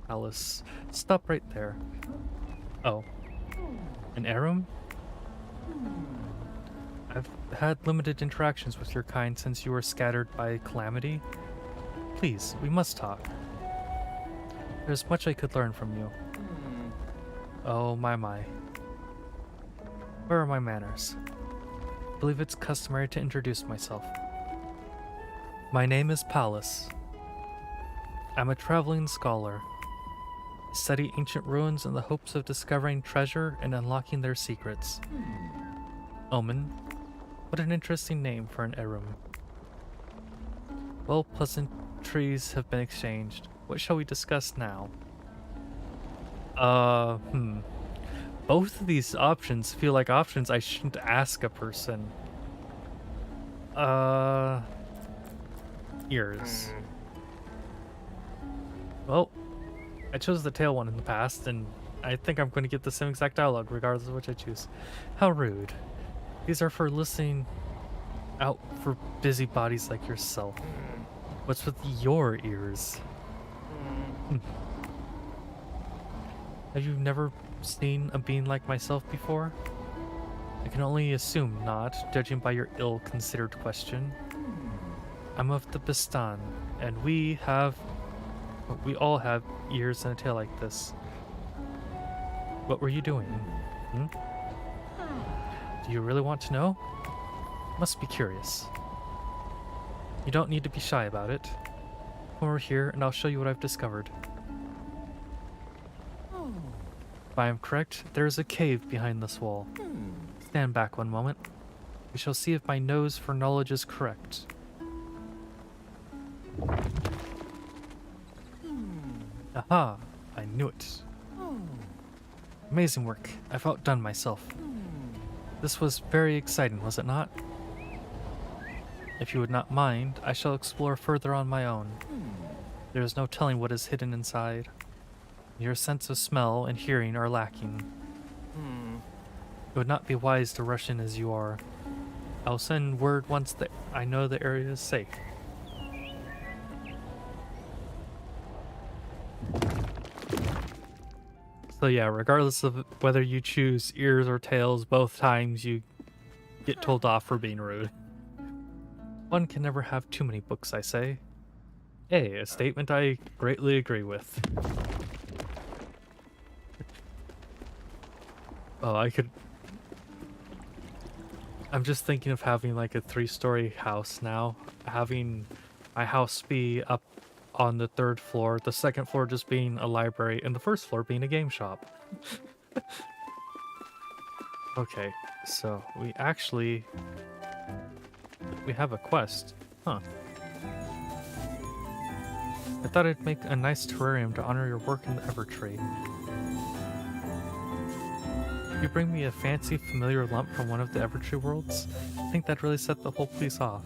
Alice, stop right there. Oh. An Arum? I've had limited interactions with your kind since you were scattered by calamity. Please, we must talk. There's much I could learn from you. Oh, my. Where are my manners? I believe it's customary to introduce myself. My name is Pallas. I'm a traveling scholar. I study ancient ruins in the hopes of discovering treasure and unlocking their secrets. Omen. What an interesting name for an Arum. Well, pleasantries have been exchanged. What shall we discuss now? Both of these options feel like options I shouldn't ask a person. Ears. Well, I chose the tail one in the past, and I think I'm going to get the same exact dialogue regardless of which I choose. How rude. These are for listening out for busybodies like yourself. What's with your ears? Have you never seen a being like myself before? I can only assume not, judging by your ill-considered question. I'm of the Bistan, and we all have ears and a tail like this. What were you doing? Do you really want to know? Must be curious. You don't need to be shy about it. Come over here and I'll show you what I've discovered. If I am correct, there is a cave behind this wall. Stand back one moment. We shall see if my nose for knowledge is correct. Aha! I knew it. Amazing work. I've outdone myself. This was very exciting, was it not? If you would not mind, I shall explore further on my own. There is no telling what is hidden inside. Your sense of smell and hearing are lacking. It would not be wise to rush in as you are. I'll send word once that I know the area is safe. So yeah, regardless of whether you choose ears or tails, both times you get told off for being rude. One can never have too many books, I say. Hey, a statement I greatly agree with. Oh, I'm just thinking of having like a 3-story house now. Having my house be up on the 3rd floor, the 2nd floor just being a library, and the 1st floor being a game shop. Okay, so we have a quest. Huh. I thought I'd make a nice terrarium to honor your work in the Evertree. You bring me a fancy, familiar lump from one of the Evertree worlds? I think that really set the whole place off.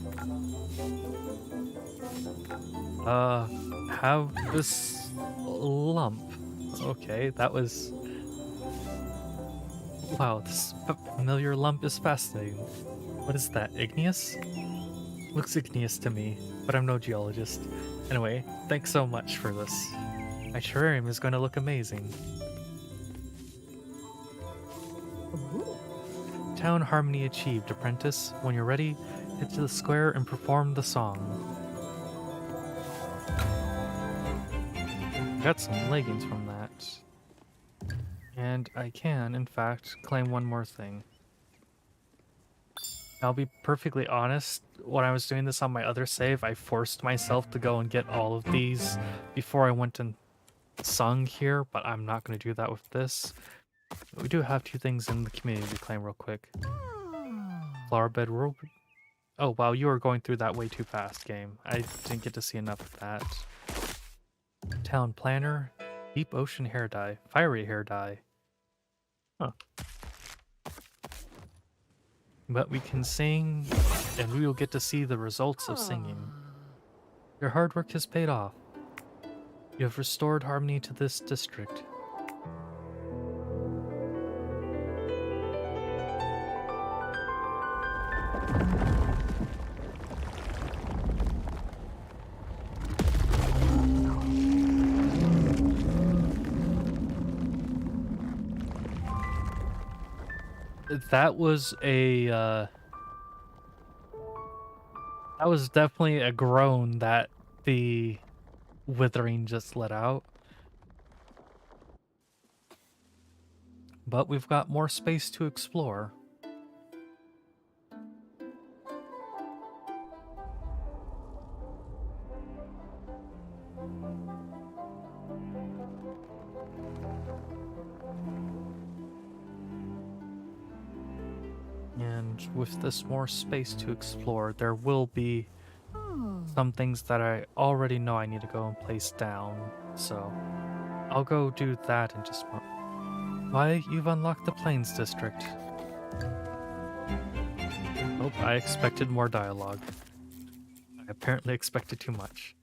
Have this lump. Okay, that was... Wow, this familiar lump is fascinating. What is that, igneous? Looks igneous to me, but I'm no geologist. Anyway, thanks so much for this. My terrarium is going to look amazing. Town harmony achieved, apprentice. When you're ready, head to the square and perform the song. Got some leggings from that. And I can, in fact, claim one more thing. I'll be perfectly honest, when I was doing this on my other save, I forced myself to go and get all of these before I went and sung here, but I'm not going to do that with this. We do have two things in the community to claim real quick. Flower bed world. Oh, wow, you are going through that way too fast, game. I didn't get to see enough of that. Town planner, deep ocean hair dye, fiery hair dye. Huh. But we can sing, and we will get to see the results of singing. Your hard work has paid off. You have restored harmony to this district. That was that was definitely a groan that the withering just let out. But we've got more space to explore. And with this more space to explore, there will be some things that I already know I need to go and place down. So I'll go do that in just a moment. Why, you've unlocked the Plains District. Oh, I expected more dialogue. I apparently expected too much.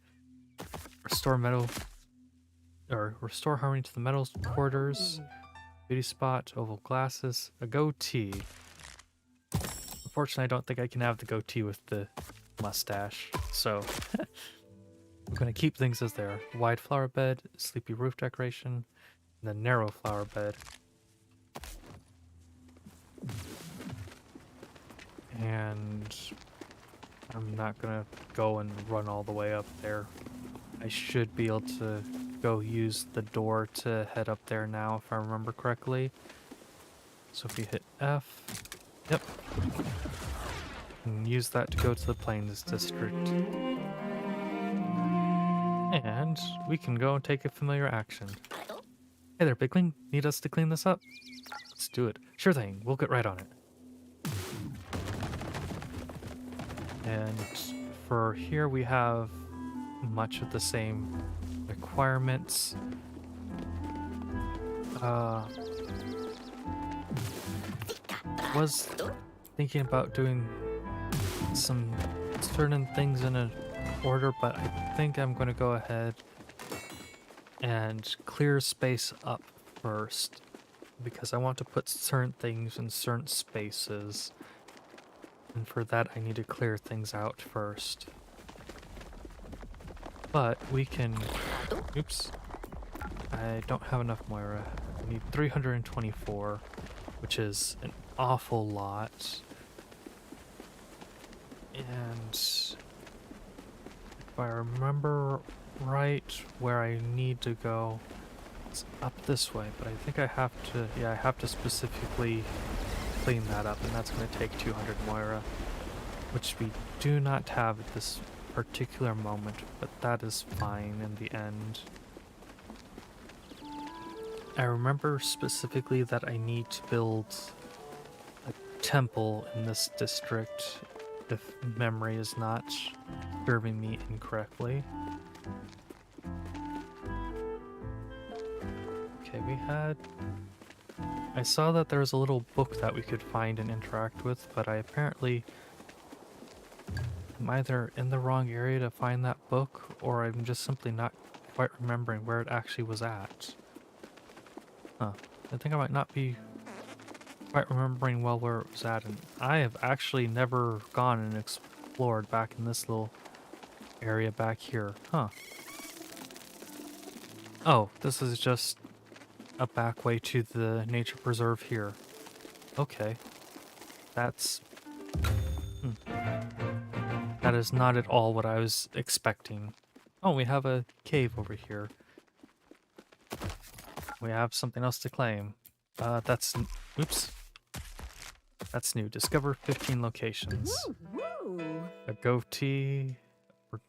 Restore harmony to the metal quarters. Beauty spot, oval glasses, a goatee. Unfortunately, I don't think I can have the goatee with the mustache, so I'm going to keep things as they are. Wide flower bed, sleepy roof decoration, and then narrow flower bed. And I'm not going to go and run all the way up there. I should be able to go use the door to head up there now, if I remember correctly. So if you hit F, yep. And use that to go to the Plains District. And we can go and take a familiar action. Hey there, Bigling. Need us to clean this up? Let's do it. Sure thing. We'll get right on it. And for here we have much of the same requirements. Was thinking about doing some certain things in an order, but I think I'm going to go ahead and clear space up first, because I want to put certain things in certain spaces, and for that I need to clear things out first. But we can... Oops. I don't have enough Moira. I need 324, which is an awful lot. And if I remember right where I need to go, it's up this way, but I think I have to, yeah, I have to specifically clean that up, and that's going to take 200 Moira, which we do not have at this particular moment, but that is fine in the end. I remember specifically that I need to build a temple in this district, if memory is not serving me incorrectly. Okay, I saw that there was a little book that we could find and interact with, but I apparently am either in the wrong area to find that book, or I'm just simply not quite remembering where it actually was at. Huh. I think I might not be quite remembering well where it was at, and I have actually never gone and explored back in this little area back here. Huh. Oh, this is just a back way to the nature preserve here. Okay. That's... That is not at all what I was expecting. Oh, we have a cave over here. We have something else to claim. Oops. That's new. Discover 15 locations. A goatee. We're,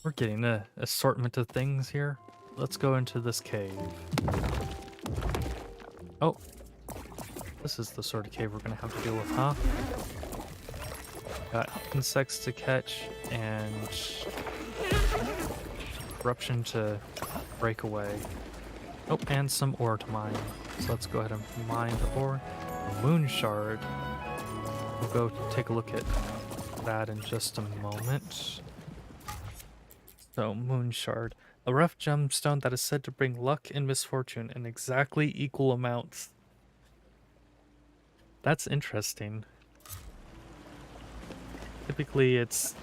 we're getting an assortment of things here. Let's go into this cave. Oh. This is the sort of cave we're gonna have to deal with, huh? Got insects to catch and corruption to break away. Oh, and some ore to mine. So let's go ahead and mine the ore. Moon shard. We'll go take a look at that in just a moment. So, moon shard. A rough gemstone that is said to bring luck and misfortune in exactly equal amounts. That's interesting. Typically it's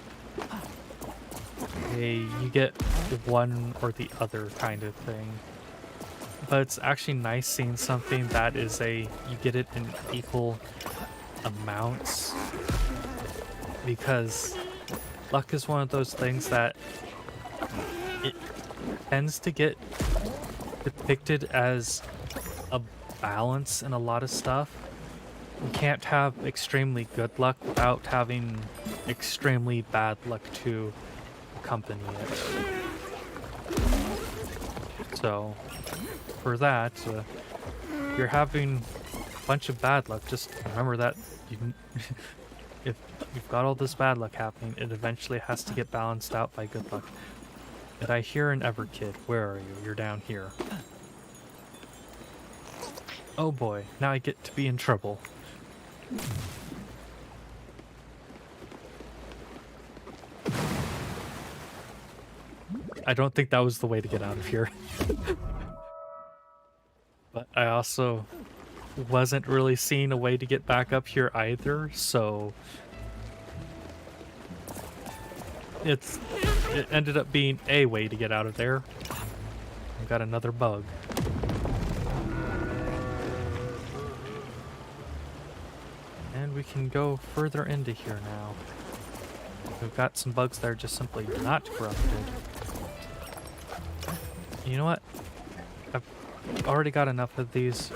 you get one or the other kind of thing. But it's actually nice seeing something that is you get it in equal amounts. Because luck is one of those things that it tends to get depicted as a balance in a lot of stuff. You can't have extremely good luck without having extremely bad luck to accompany it. So, for that, if you're having a bunch of bad luck, just remember that if you've got all this bad luck happening, it eventually has to get balanced out by good luck. Did I hear an Everkid? Where are you? You're down here. Oh boy, now I get to be in trouble. I don't think that was the way to get out of here. But I also wasn't really seeing a way to get back up here either, so it ended up being a way to get out of there. I've got another bug. And we can go further into here now. We've got some bugs that are just simply not corrupted. You know what? I've already got enough of these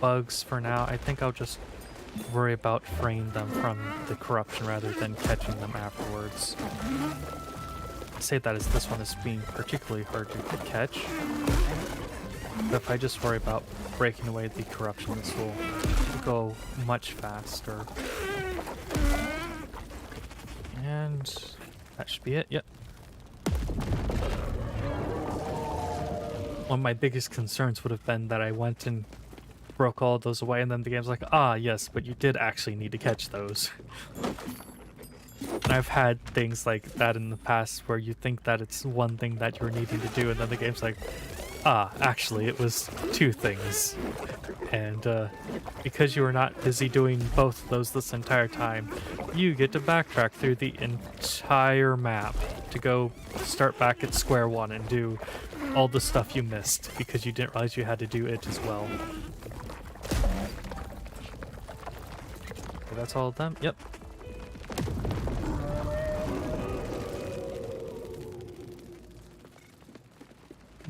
bugs for now. I think I'll just worry about freeing them from the corruption rather than catching them afterwards. I say that as this one is being particularly hard to catch. But if I just worry about breaking away the corruption, this will go much faster. And that should be it. Yep. One of my biggest concerns would have been that I went and broke all of those away, and then the game's like, ah, yes, but you did actually need to catch those. And I've had things like that in the past where you think that it's one thing that you're needing to do, and then the game's like, ah, actually, it was two things. And because you were not busy doing both of those this entire time, you get to backtrack through the entire map to go start back at square one and do all the stuff you missed because you didn't realize you had to do it as well. Okay, that's all of them? Yep.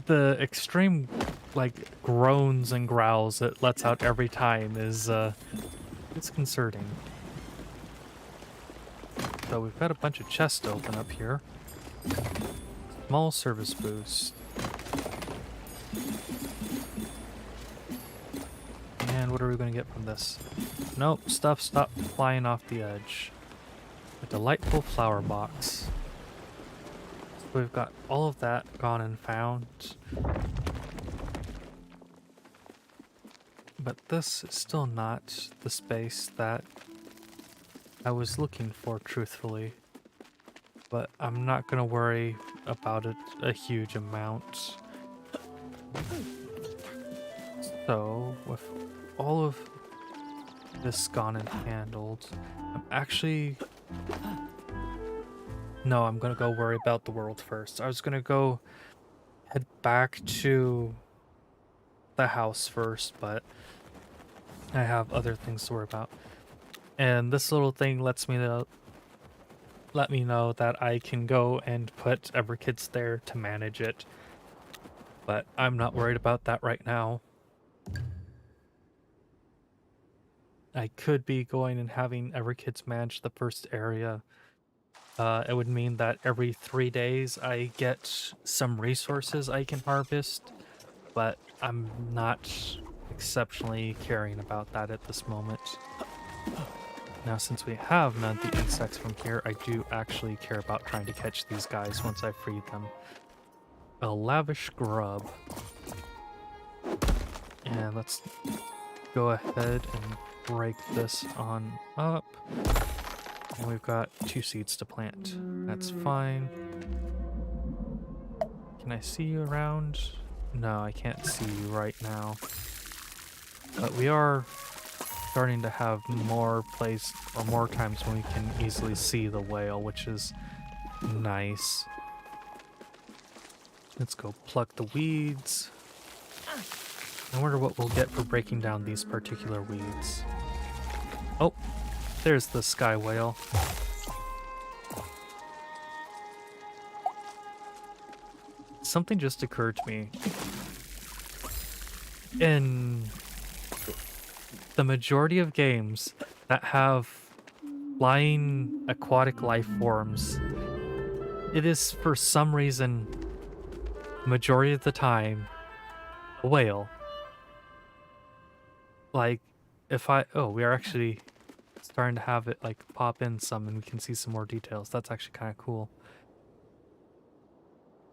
The extreme, like, groans and growls it lets out every time is, disconcerting. So we've got a bunch of chests to open up here. Small service boost. And what are we going to get from this? Nope, stuff stopped flying off the edge. A delightful flower box. So we've got all of that gone and found. But this is still not the space that I was looking for, truthfully. But I'm not going to worry about it a huge amount. So, with all of this gone and handled, I'm actually... No, I'm going to go worry about the world first. I was going to go head back to the house first, but I have other things to worry about. And this little thing lets me know that I can go and put Everkids there to manage it. But I'm not worried about that right now. I could be going and having Everkids manage the first area. It would mean that every 3 days I get some resources I can harvest, but I'm not exceptionally caring about that at this moment. Now, since we have none of the insects from here, I do actually care about trying to catch these guys once I free them. A lavish grub. And let's go ahead and break this on up. And we've got 2 seeds to plant. That's fine. Can I see you around? No, I can't see you right now. But we are starting to have more times when we can easily see the whale, which is nice. Let's go pluck the weeds. I wonder what we'll get for breaking down these particular weeds. Oh, there's the sky whale. Something just occurred to me. In the majority of games that have flying aquatic life forms, it is for some reason, majority of the time, a whale. Like, we are actually starting to have it like pop in some and we can see some more details. That's actually kind of cool.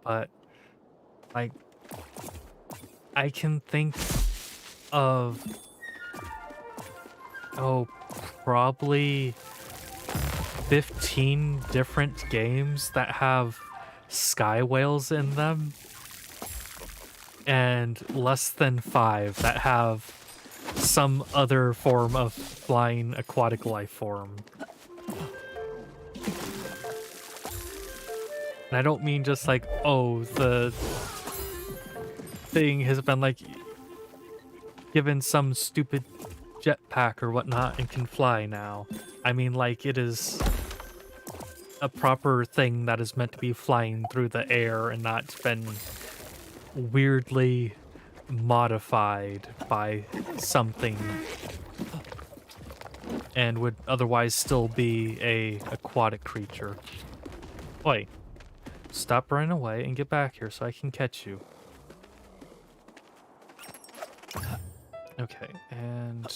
But like, I can think of probably 15 different games that have sky whales in them, and less than 5 that have some other form of flying aquatic life form. And I don't mean just like, oh, the thing has been like given some stupid jetpack or whatnot and can fly now. I mean like it is a proper thing that is meant to be flying through the air and not been weirdly modified by something and would otherwise still be a aquatic creature. Oi, stop running away and get back here so I can catch you. Okay, and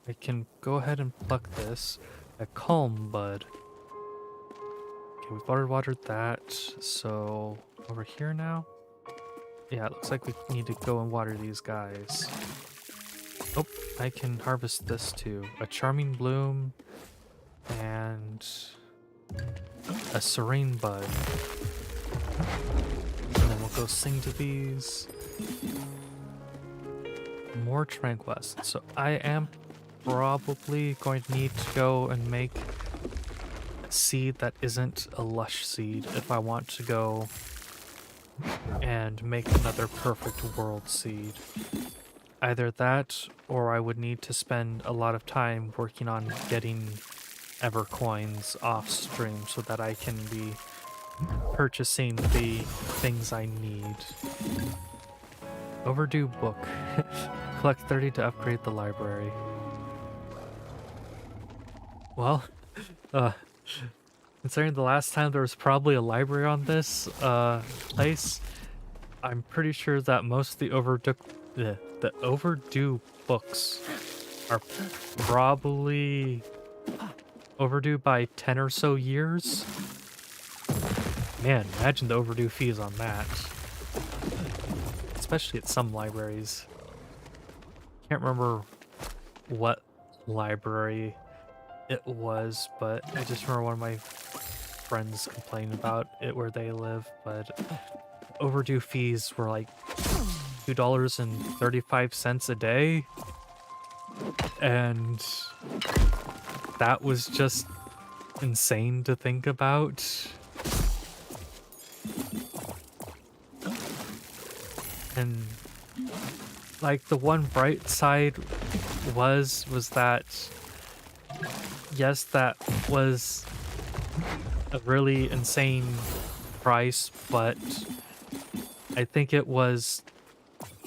I can go ahead and pluck this. A calm bud. Okay, we've already watered that, so over here now? Yeah, it looks like we need to go and water these guys. Oh, I can harvest this too. A charming bloom and a serene bud. And then we'll go sing to these. More tranquilescence. So I am probably going to need to go and make a seed that isn't a lush seed if I want to go and make another perfect world seed. Either that, or I would need to spend a lot of time working on getting Evercoins off stream so that I can be purchasing the things I need. Overdue book. Collect 30 to upgrade the library. Well, considering the last time there was probably a library on this place, I'm pretty sure that most of the overdue books are probably overdue by 10 or so years. Man, imagine the overdue fees on that. Especially at some libraries. Can't remember what library it was, but I just remember one of my friends complaining about it where they live, but overdue fees were like $2.35 a day, and that was just insane to think about. And like the one bright side was that yes, that was a really insane price, but I think it was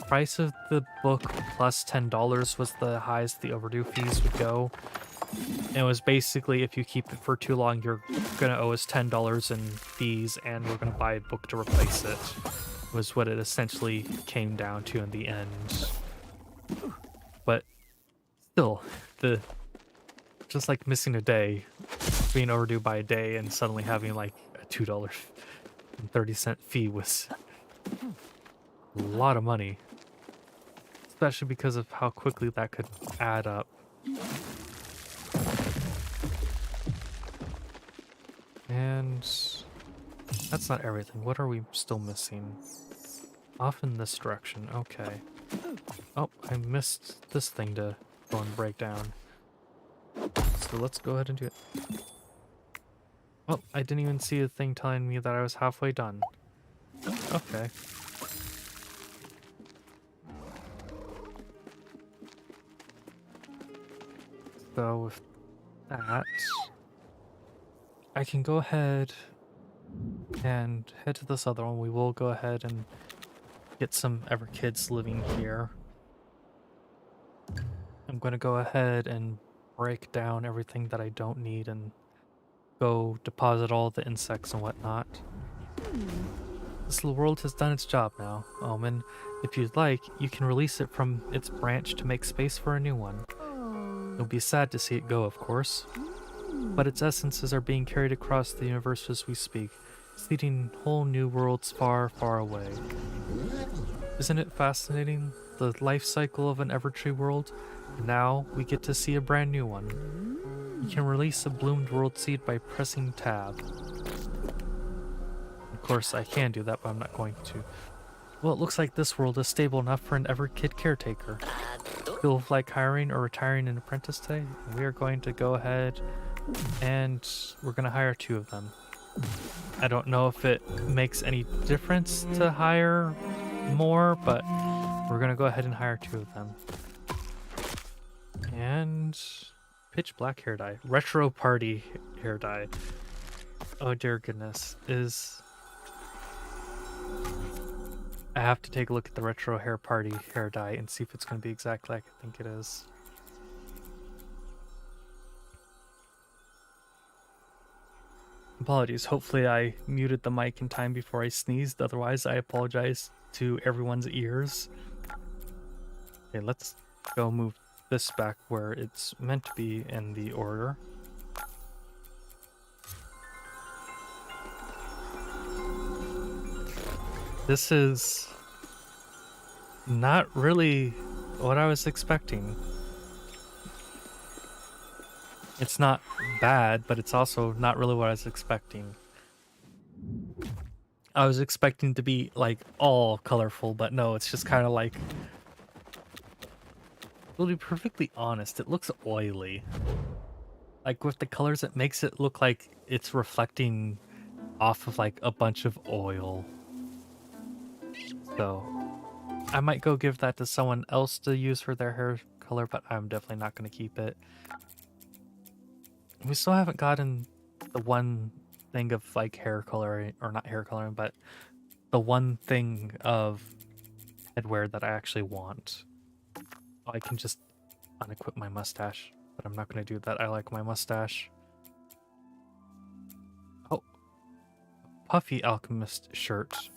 price of the book plus $10 was the highest the overdue fees would go. And it was basically, if you keep it for too long, you're gonna owe us $10 in fees, and we're gonna buy a book to replace it. Was what it essentially came down to in the end. But still, just like missing a day, being overdue by a day, and suddenly having like a $2.30 fee was a lot of money, especially because of how quickly that could add up. And that's not everything. What are we still missing? Off in this direction. Okay. Oh, I missed this thing to go and break down. So let's go ahead and do it. Oh, I didn't even see a thing telling me that I was halfway done. Okay. So with that, I can go ahead and head to this other one. We will go ahead and get some ever kids living here. I'm going to go ahead and break down everything that I don't need and go deposit all the insects and whatnot. This little world has done its job now, Omen. If you'd like, you can release it from its branch to make space for a new one. You'll be sad to see it go, of course, but its essences are being carried across the universe as we speak, seeding whole new worlds far, far away. Isn't it fascinating, the life cycle of an Evertree world? Now we get to see a brand new one. You can release a bloomed world seed by pressing tab. Of course, I can do that, but I'm not going to. Well, it looks like this world is stable enough for an Ever-Kid caretaker. Feel like hiring or retiring an apprentice today? We are going to go ahead and we're going to hire 2 of them. I don't know if it makes any difference to hire more, but we're going to go ahead and hire 2 of them. And pitch black hair dye. Retro party hair dye. Oh dear goodness. I have to take a look at the retro hair party hair dye and see if it's going to be exactly like I think it is. Apologies, hopefully I muted the mic in time before I sneezed, otherwise I apologize to everyone's ears. Okay, let's go move this back where it's meant to be in the order. This is not really what I was expecting. It's not bad, but it's also not really what I was expecting. I was expecting to be like all colorful, but no, it's just kind of like, to be perfectly honest, it looks oily. Like with the colors, it makes it look like it's reflecting off of like a bunch of oil. So I might go give that to someone else to use for their hair color, but I'm definitely not going to keep it. We still haven't gotten the one thing of like hair coloring, or not hair coloring, but the one thing of headwear that I actually want. I can just unequip my mustache, but I'm not going to do that. I like my mustache. Oh, puffy alchemist shirt.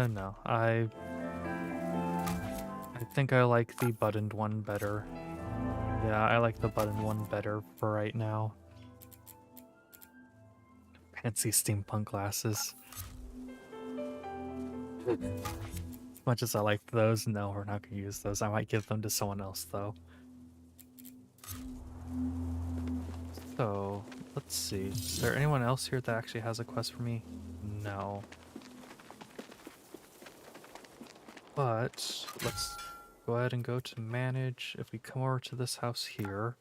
No, I think I like the buttoned one better. Yeah, I like the buttoned one better for right now. Fancy steampunk glasses. As much as I like those, no, we're not going to use those. I might give them to someone else, though. So, let's see. Is there anyone else here that actually has a quest for me? No. But, let's go ahead and go to manage. If we come over to this house here,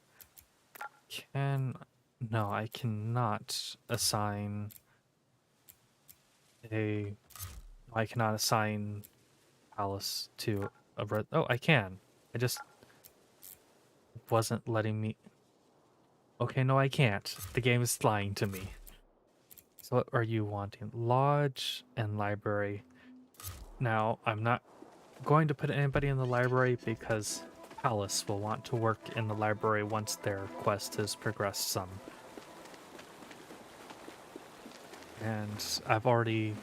no, I cannot assign I cannot assign Alice to a red. Oh, I can. I just wasn't letting me. Okay, no, I can't. The game is lying to me. So what are you wanting? Lodge and library. Now, I'm not going to put anybody in the library because Palace will want to work in the library once their quest has progressed some. And I've already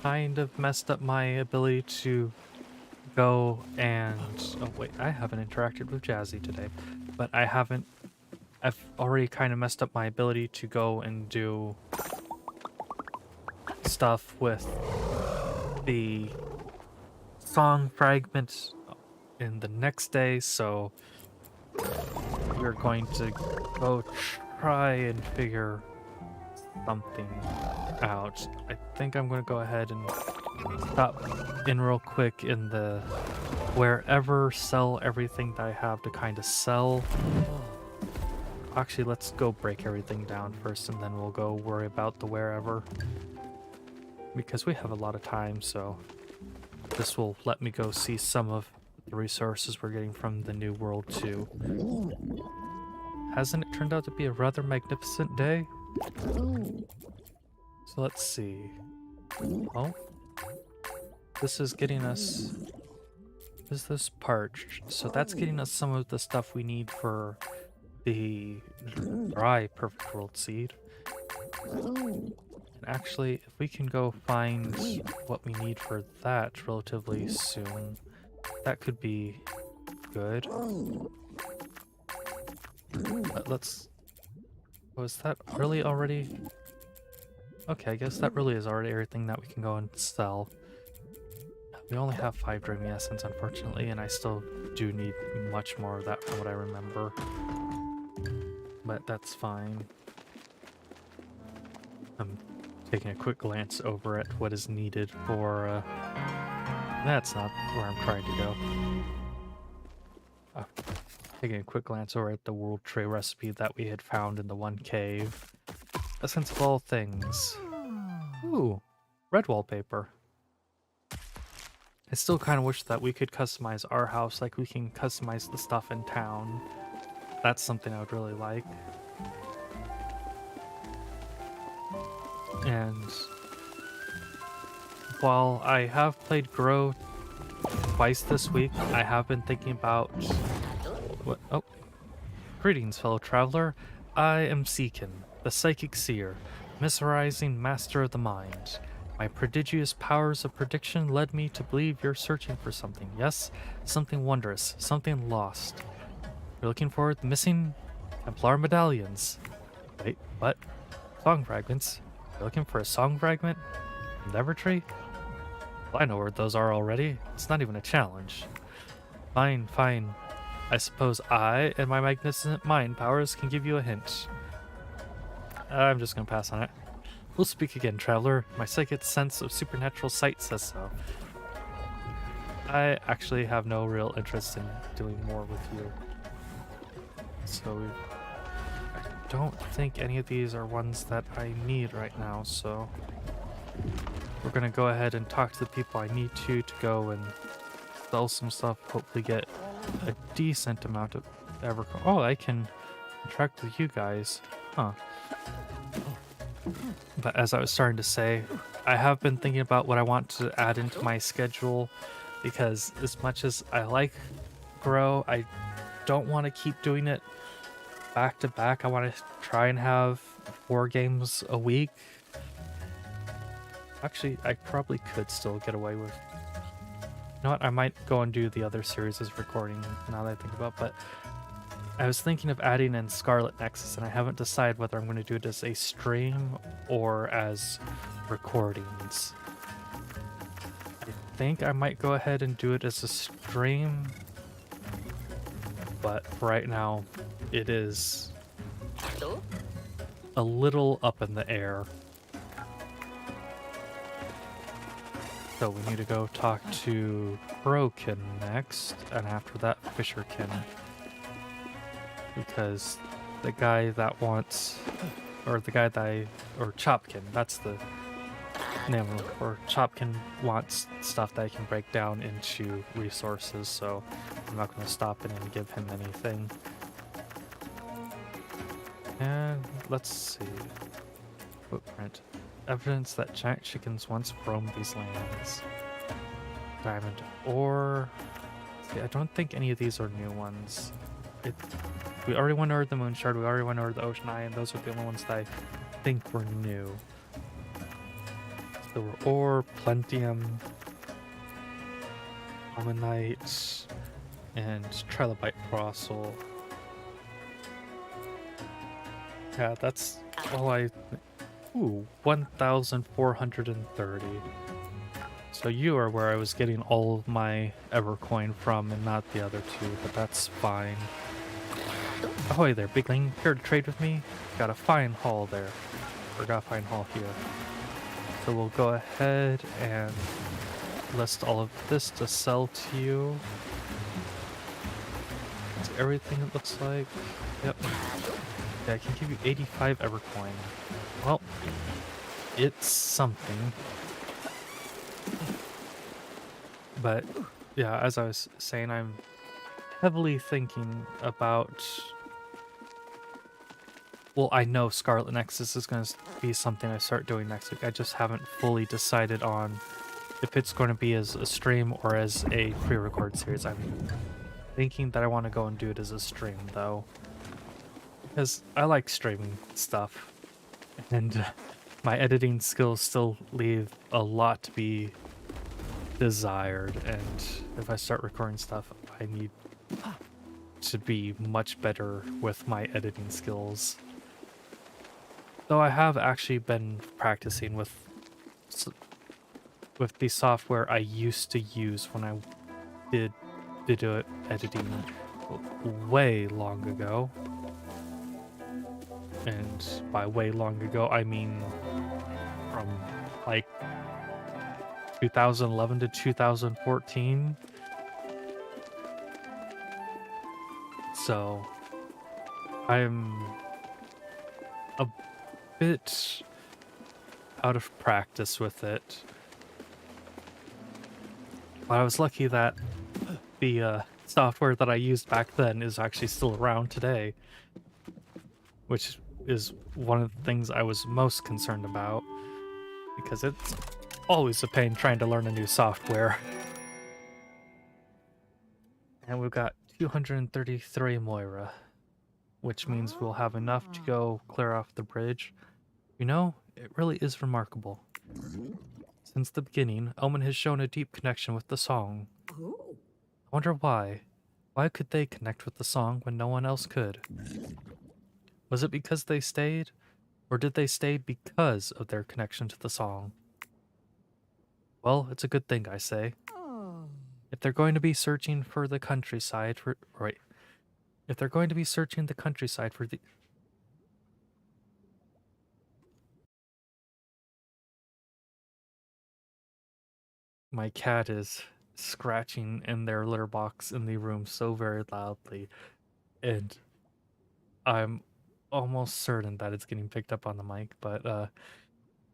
kind of messed up my ability to go and... Oh wait, I haven't interacted with Jazzy today, but I've already kind of messed up my ability to go and do stuff with the song fragments in the next day, so we're going to go try and figure something out. I think I'm going to go ahead and stop in real quick in the wherever, sell everything that I have to kind of sell. Actually, let's go break everything down first, and then we'll go worry about the wherever. Because we have a lot of time, so this will let me go see some of the resources we're getting from the New World too. Hasn't it turned out to be a rather magnificent day? So let's see. Oh, this is getting us... Is this parched? So that's getting us some of the stuff we need for the dry perfect world seed. And actually, if we can go find what we need for that relatively soon, that could be good. But let's... Was that really already... Okay, I guess that really is already everything that we can go and sell. We only have 5 Dreamy Essence, unfortunately, and I still do need much more of that from what I remember. But that's fine. I'm taking a quick glance over at what is needed for... That's not where I'm trying to go. Taking a quick glance over at the World Tray recipe that we had found in the one cave. A sense of all things. Ooh, red wallpaper. I still kind of wish that we could customize our house like we can customize the stuff in town. That's something I would really like. And while I have played Grow twice this week, I have been thinking about... What? Oh. Greetings, fellow traveler. I am Seekin, the Psychic Seer, mesmerizing master of the mind. My prodigious powers of prediction led me to believe you're searching for something. Yes, something wondrous, something lost. You're looking for the missing Templar medallions. Wait, what? Song fragments? You're looking for a song fragment? From the Evertree? Well, I know where those are already. It's not even a challenge. Fine, fine. I suppose I and my magnificent mind powers can give you a hint. I'm just gonna pass on it. We'll speak again, traveler. My psychic sense of supernatural sight says so. I actually have no real interest in doing more with you. So I don't think any of these are ones that I need right now, so we're gonna go ahead and talk to the people I need to go and sell some stuff, hopefully get a decent amount of Evercore. Oh, I can interact with you guys. Huh. But as I was starting to say, I have been thinking about what I want to add into my schedule, because as much as I like Grow, I don't want to keep doing it back to back. I want to try and have 4 games a week. Actually, I probably could still get away with... You know what, I might go and do the other series as recording now that I think about it, but I was thinking of adding in Scarlet Nexus, and I haven't decided whether I'm going to do it as a stream or as recordings. I think I might go ahead and do it as a stream, but for right now, it is a little up in the air. So we need to go talk to Broken next, and after that, Fisherkin. Because the guy that wants, or the guy that or Chopkin, that's the name I'm looking for. Chopkin wants stuff that I can break down into resources, so I'm not going to stop in and give him anything. And let's see. footprint. Evidence that giant chickens once roamed these lands. Diamond ore. See, I don't think any of these are new ones. We already went over the Moon Shard, we already went over the Ocean Eye, and those are the only ones that I think were new. Silver ore, Plentium, Ammonite, and Trilobite Fossil. Yeah, that's all I... Ooh, 1,430. So you are where I was getting all of my Evercoin from and not the other two, but that's fine. Ahoy there, bigling. Here to trade with me? Got a fine haul there. Or got a fine haul here. So we'll go ahead and list all of this to sell to you. That's everything it looks like. Yep. Yeah, I can give you 85 Evercoin. Well, it's something. But yeah, as I was saying, I'm heavily thinking about... Well, I know Scarlet Nexus is going to be something I start doing next week. I just haven't fully decided on if it's going to be as a stream or as a pre-record series. I'm thinking that I want to go and do it as a stream, though. Because I like streaming stuff. And my editing skills still leave a lot to be desired. And if I start recording stuff, I need to be much better with my editing skills. Though I have actually been practicing with the software I used to use when I did editing way long ago. And by way long ago, I mean from like 2011 to 2014. So I'm a bit out of practice with it. But I was lucky that the software that I used back then is actually still around today, which is one of the things I was most concerned about, because it's always a pain trying to learn a new software. And we've got 233 Moira, which means we'll have enough to go clear off the bridge. You know, it really is remarkable. Since the beginning, Omen has shown a deep connection with the song. I wonder why. Why could they connect with the song when no one else could? Was it because they stayed? Or did they stay because of their connection to the song? Well, it's a good thing, I say. If they're going to be searching for the countryside for... Right. If they're going to be searching the countryside for the... My cat is scratching in their litter box in the room so very loudly, and I'm almost certain that it's getting picked up on the mic, but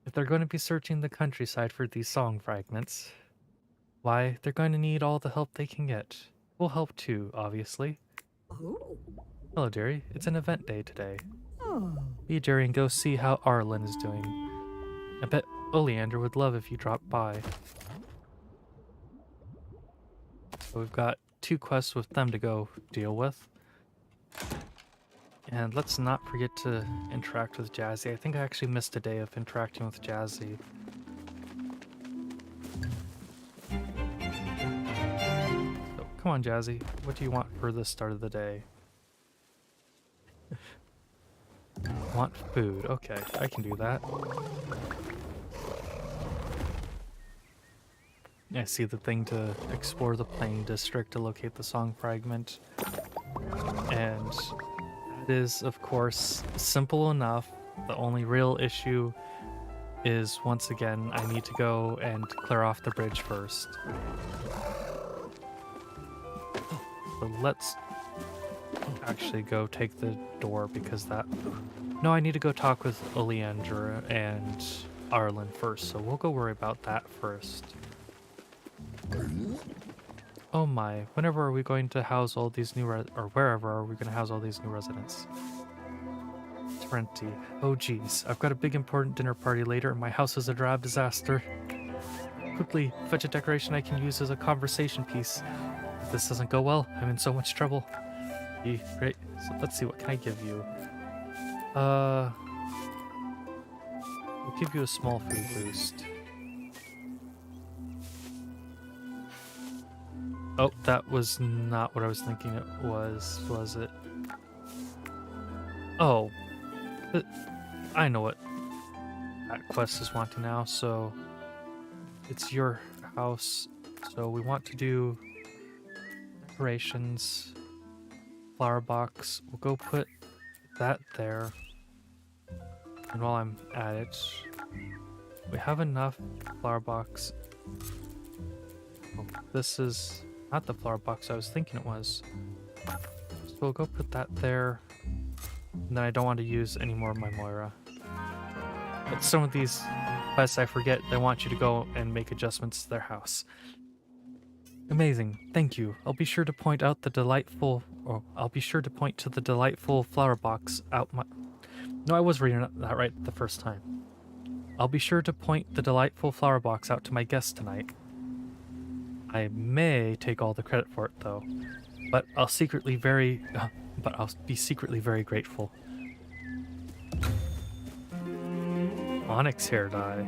if they're going to be searching the countryside for these song fragments, why, they're going to need all the help they can get. We'll help too, obviously. Hello, dearie. It's an event day today. Be dearie and go see how Arlen is doing. I bet Oleander would love if you dropped by. So we've got 2 quests with them to go deal with. And let's not forget to interact with Jazzy. I think I actually missed a day of interacting with Jazzy. So, come on, Jazzy. What do you want for the start of the day? Want food. Okay, I can do that. I see the thing to explore the Plain District to locate the song fragment. And it is, of course, simple enough. The only real issue is, once again, I need to go and clear off the bridge first. So let's actually go take the door, because that... No, I need to go talk with Oleander and Arlen first, so we'll go worry about that first. Oh my, whenever are we going to house all these new or wherever are we going to house all these new residents? are empty. Oh geez, I've got a big important dinner party later and my house is a drab disaster. Quickly, fetch a decoration I can use as a conversation piece. If this doesn't go well, I'm in so much trouble. Great. So let's see, what can I give you? I'll give you a small food boost. Oh, that was not what I was thinking it was it? Oh, I know what that quest is wanting now, so it's your house. So we want to do decorations, flower box. We'll go put that there. And while I'm at it, we have enough flower box. Oh, this is not the flower box I was thinking it was. So we'll go put that there. And then I don't want to use any more of my Moira. But some of these quests I forget, they want you to go and make adjustments to their house. Amazing, thank you. I'll be sure to point to the delightful flower box out my... No, I was reading that right the first time. I'll be sure to point the delightful flower box out to my guests tonight. I may take all the credit for it though, but I'll be secretly very grateful. Onyx hair dye.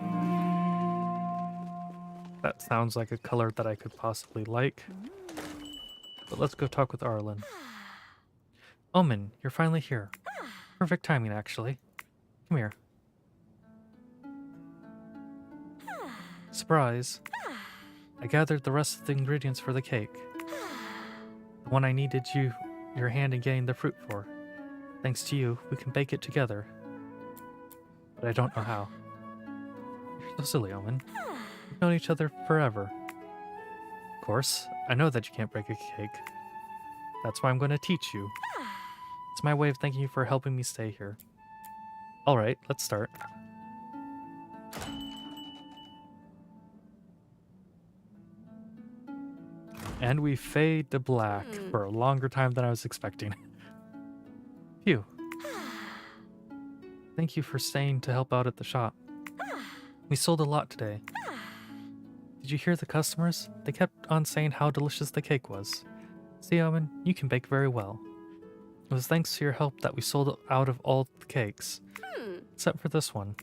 That sounds like a color that I could possibly like. But let's go talk with Arlen. Omen, you're finally here. Perfect timing, actually. Come here. Surprise. I gathered the rest of the ingredients for the cake. The one I needed your hand in getting the fruit for. Thanks to you, we can bake it together. But I don't know how. You're so silly, Omen. We've known each other forever. Of course, I know that you can't bake a cake. That's why I'm going to teach you. It's my way of thanking you for helping me stay here. Alright, let's start. And we fade to black for a longer time than I was expecting. Phew. Thank you for staying to help out at the shop. We sold a lot today. Did you hear the customers? They kept on saying how delicious the cake was. See, Owen, you can bake very well. It was thanks to your help that we sold out of all the cakes. Except for this one.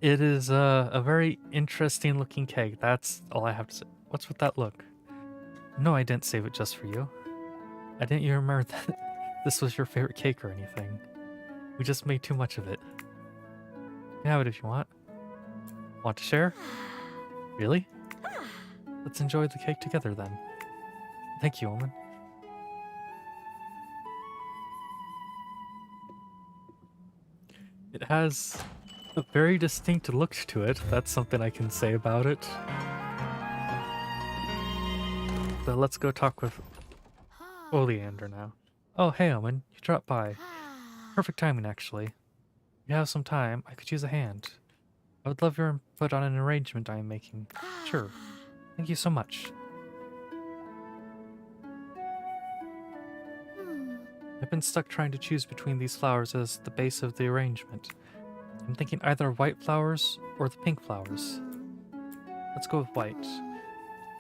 It is a very interesting looking cake. That's all I have to say. What's with that look? No, I didn't save it just for you. I didn't even remember that this was your favorite cake or anything. We just made too much of it. You can have it if you want. Want to share? Really? Let's enjoy the cake together then. Thank you, Omen. It has a very distinct look to it. That's something I can say about it. So let's go talk with Oleander now. Oh, hey, Omen. You dropped by. Perfect timing, actually. If you have some time, I could use a hand. I would love your input on an arrangement I am making. Sure. Thank you so much. I've been stuck trying to choose between these flowers as the base of the arrangement. I'm thinking either white flowers or the pink flowers. Let's go with white.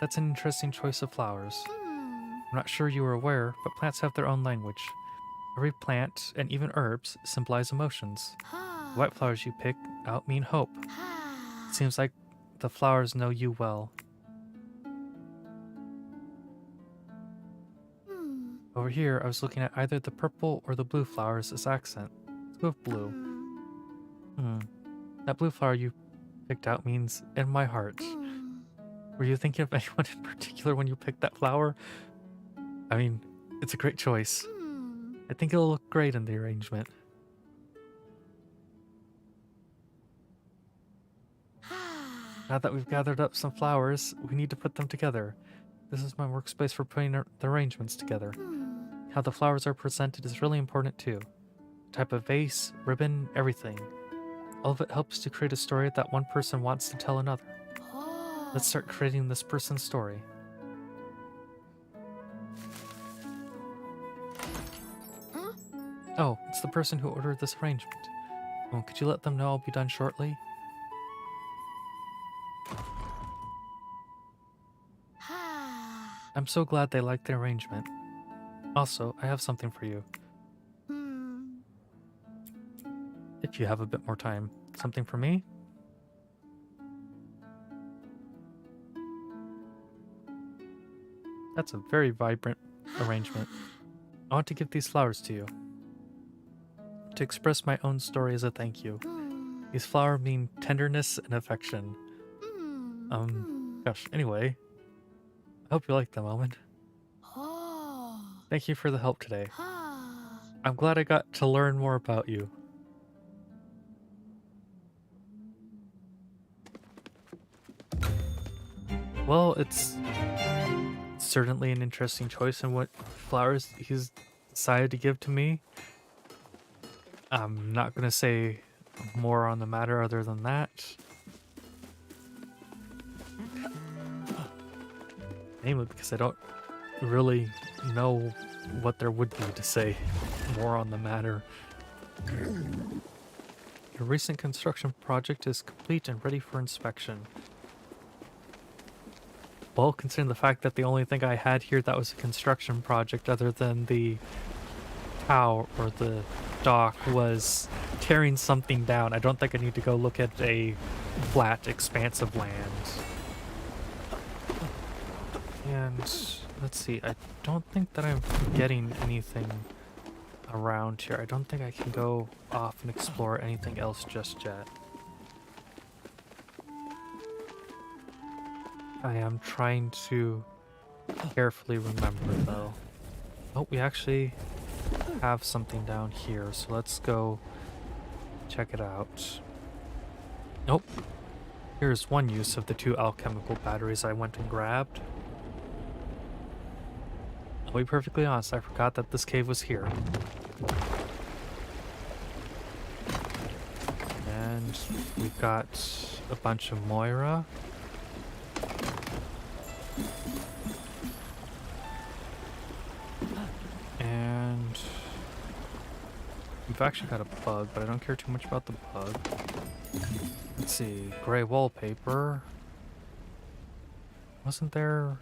That's an interesting choice of flowers. I'm not sure you are aware, but plants have their own language. Every plant, and even herbs, symbolize emotions. The white flowers you pick out mean hope. It seems like the flowers know you well. Over here, I was looking at either the purple or the blue flowers as accent. Let's go with blue. That blue flower you picked out means in my heart. Were you thinking of anyone in particular when you picked that flower? I mean, it's a great choice. I think it'll look great in the arrangement. Now that we've gathered up some flowers, we need to put them together. This is my workspace for putting the arrangements together. How the flowers are presented is really important too. Type of vase, ribbon, everything. All of it helps to create a story that one person wants to tell another. Let's start creating this person's story. Oh, it's the person who ordered this arrangement. Oh, could you let them know I'll be done shortly? I'm so glad they liked the arrangement. Also, I have something for you. If you have a bit more time. Something for me? That's a very vibrant arrangement. I want to give these flowers to you. To express my own story as a thank you. These flowers mean tenderness and affection. Gosh, anyway. I hope you like the moment. Thank you for the help today. I'm glad I got to learn more about you. Well, it's certainly an interesting choice in what flowers he's decided to give to me. I'm not going to say more on the matter other than that. Namely because I don't really know what there would be to say more on the matter. Your recent construction project is complete and ready for inspection. Well, considering the fact that the only thing I had here that was a construction project other than the tower or the dock was tearing something down, I don't think I need to go look at a flat expanse of land. And let's see, I don't think that I'm getting anything around here. I don't think I can go off and explore anything else just yet. I am trying to carefully remember though. Oh, we actually have something down here, so let's go check it out. Nope. Here's one use of the 2 alchemical batteries I went and grabbed. I'll be perfectly honest, I forgot that this cave was here. And we've got a bunch of Moira. And we've actually got a bug, but I don't care too much about the bug. Let's see, gray wallpaper. Wasn't there...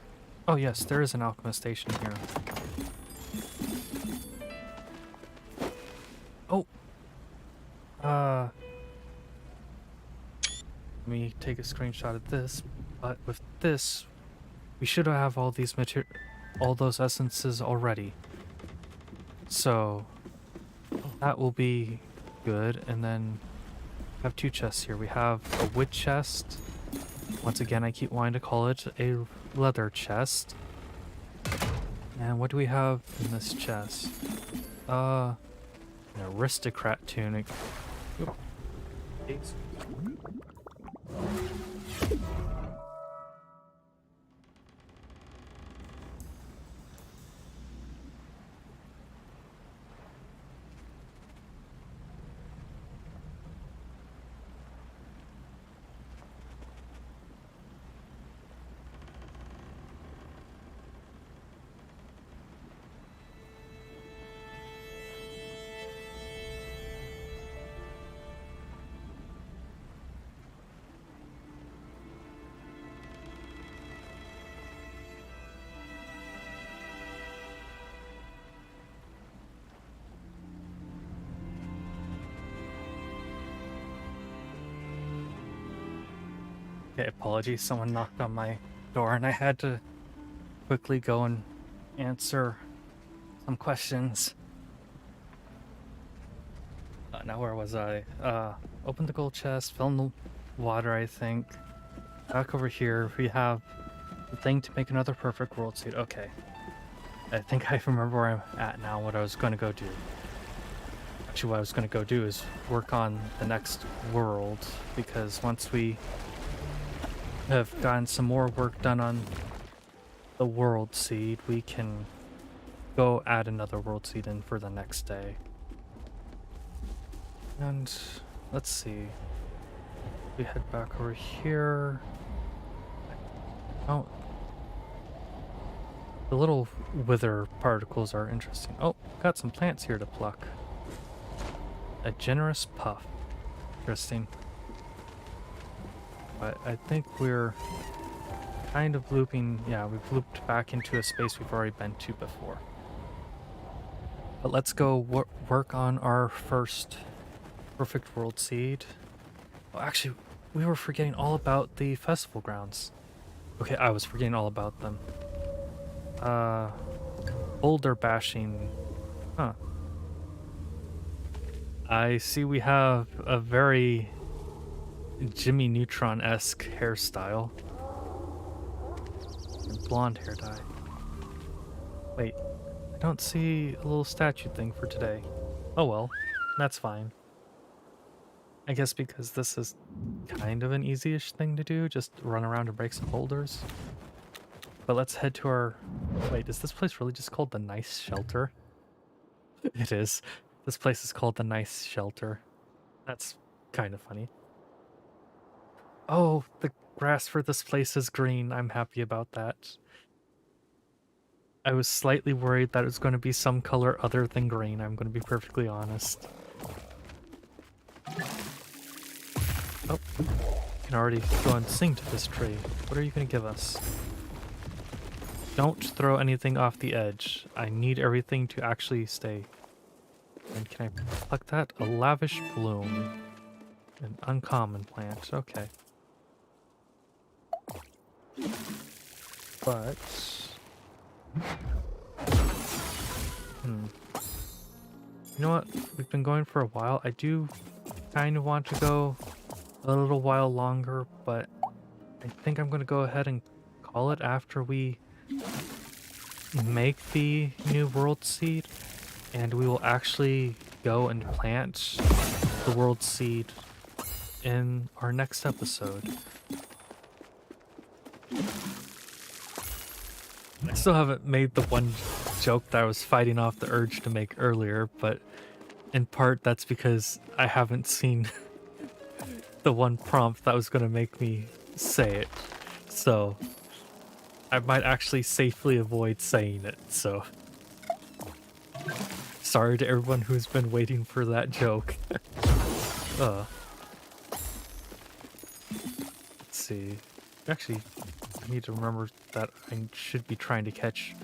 Oh yes, there is an alchemist station here. Oh! Let me take a screenshot of this, but with this, we should have all these all those essences already. So, that will be good, and then we have 2 chests here. We have a wood chest. Once again, I keep wanting to call it a leather chest. And what do we have in this chest? An aristocrat tunic. Oop. Okay, apologies. Someone knocked on my door and I had to quickly go and answer some questions. Now where was I? Open the gold chest, fill in the water, I think. Back over here, we have the thing to make another perfect world seed. Okay. I think I remember where I'm at now, what I was going to go do. Actually, what I was going to go do is work on the next world, because once we have gotten some more work done on the world seed, we can go add another world seed in for the next day. And let's see. We head back over here. Oh, the little wither particles are interesting. Oh, got some plants here to pluck. A generous puff. Interesting. But I think we're kind of looping. Yeah, we've looped back into a space we've already been to before. But let's go work on our first perfect world seed. Oh, actually, we were forgetting all about the festival grounds. Okay, I was forgetting all about them. Boulder bashing. Huh. I see we have a very Jimmy Neutron-esque hairstyle. Blonde hair dye. Wait, I don't see a little statue thing for today. Oh well, that's fine. I guess because this is kind of an easy-ish thing to do, just run around and break some boulders. But let's head to our... Wait, is this place really just called the Nice Shelter? It is. This place is called the Nice Shelter. That's kind of funny. Oh, the grass for this place is green. I'm happy about that. I was slightly worried that it was going to be some color other than green. I'm going to be perfectly honest. Oh, you can already go and sing to this tree. What are you going to give us? Don't throw anything off the edge. I need everything to actually stay. And can I pluck that? A lavish bloom. An uncommon plant. Okay. But... You know what? We've been going for a while. I do kind of want to go a little while longer, but I think I'm going to go ahead and call it after we make the new world seed, and we will actually go and plant the world seed in our next episode. I still haven't made the one joke that I was fighting off the urge to make earlier, but in part that's because I haven't seen the one prompt that was going to make me say it. So I might actually safely avoid saying it, so sorry to everyone who's been waiting for that joke. Let's see. Actually, I need to remember that I should be trying to catch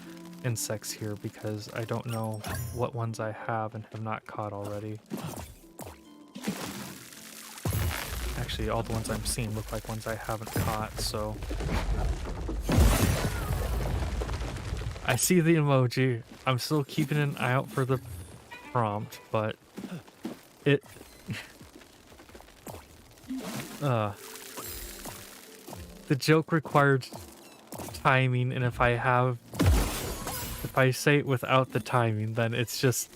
insects here because I don't know what ones I have and have not caught already. Actually, all the ones I'm seeing look like ones I haven't caught, so... I see the emoji. I'm still keeping an eye out for the prompt, but it... The joke required timing, and if I say it without the timing, then it's just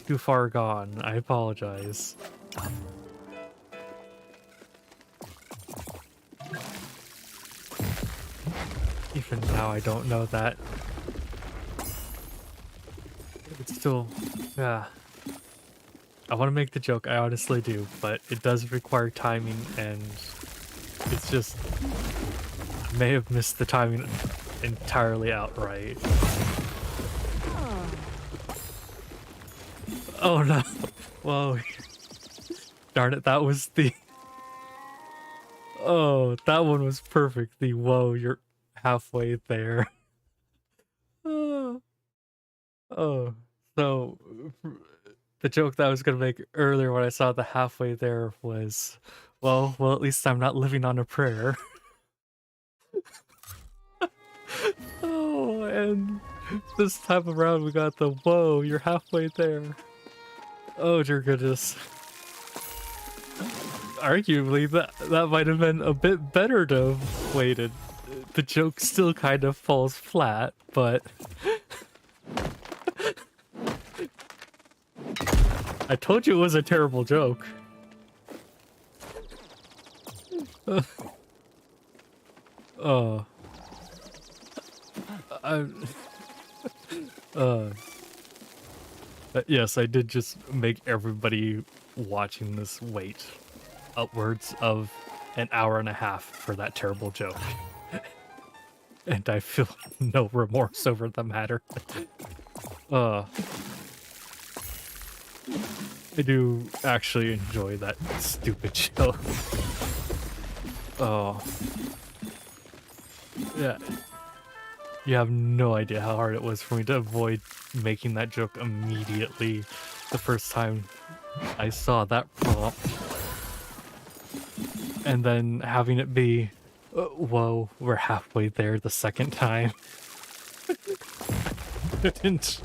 too far gone. I apologize. Even now, I don't know that. It's still, yeah. I want to make the joke, I honestly do, but it does require timing, and it's just, I may have missed the timing entirely outright. Oh no. Whoa. Darn it, that was the... Oh, that one was perfect. The whoa, you're halfway there. Oh. So the joke that I was gonna make earlier when I saw the halfway there was, well, at least I'm not living on a prayer. Oh, and this time around we got the whoa, you're halfway there. Oh dear goodness. Arguably, that might have been a bit better to have waited. The joke still kind of falls flat, but... I told you it was a terrible joke. Yes, I did just make everybody watching this wait upwards of an hour and a half for that terrible joke. And I feel no remorse over the matter. I do actually enjoy that stupid joke. Oh, yeah. You have no idea how hard it was for me to avoid making that joke immediately the first time I saw that prompt. And then having it be, whoa, we're halfway there the second time. Didn't.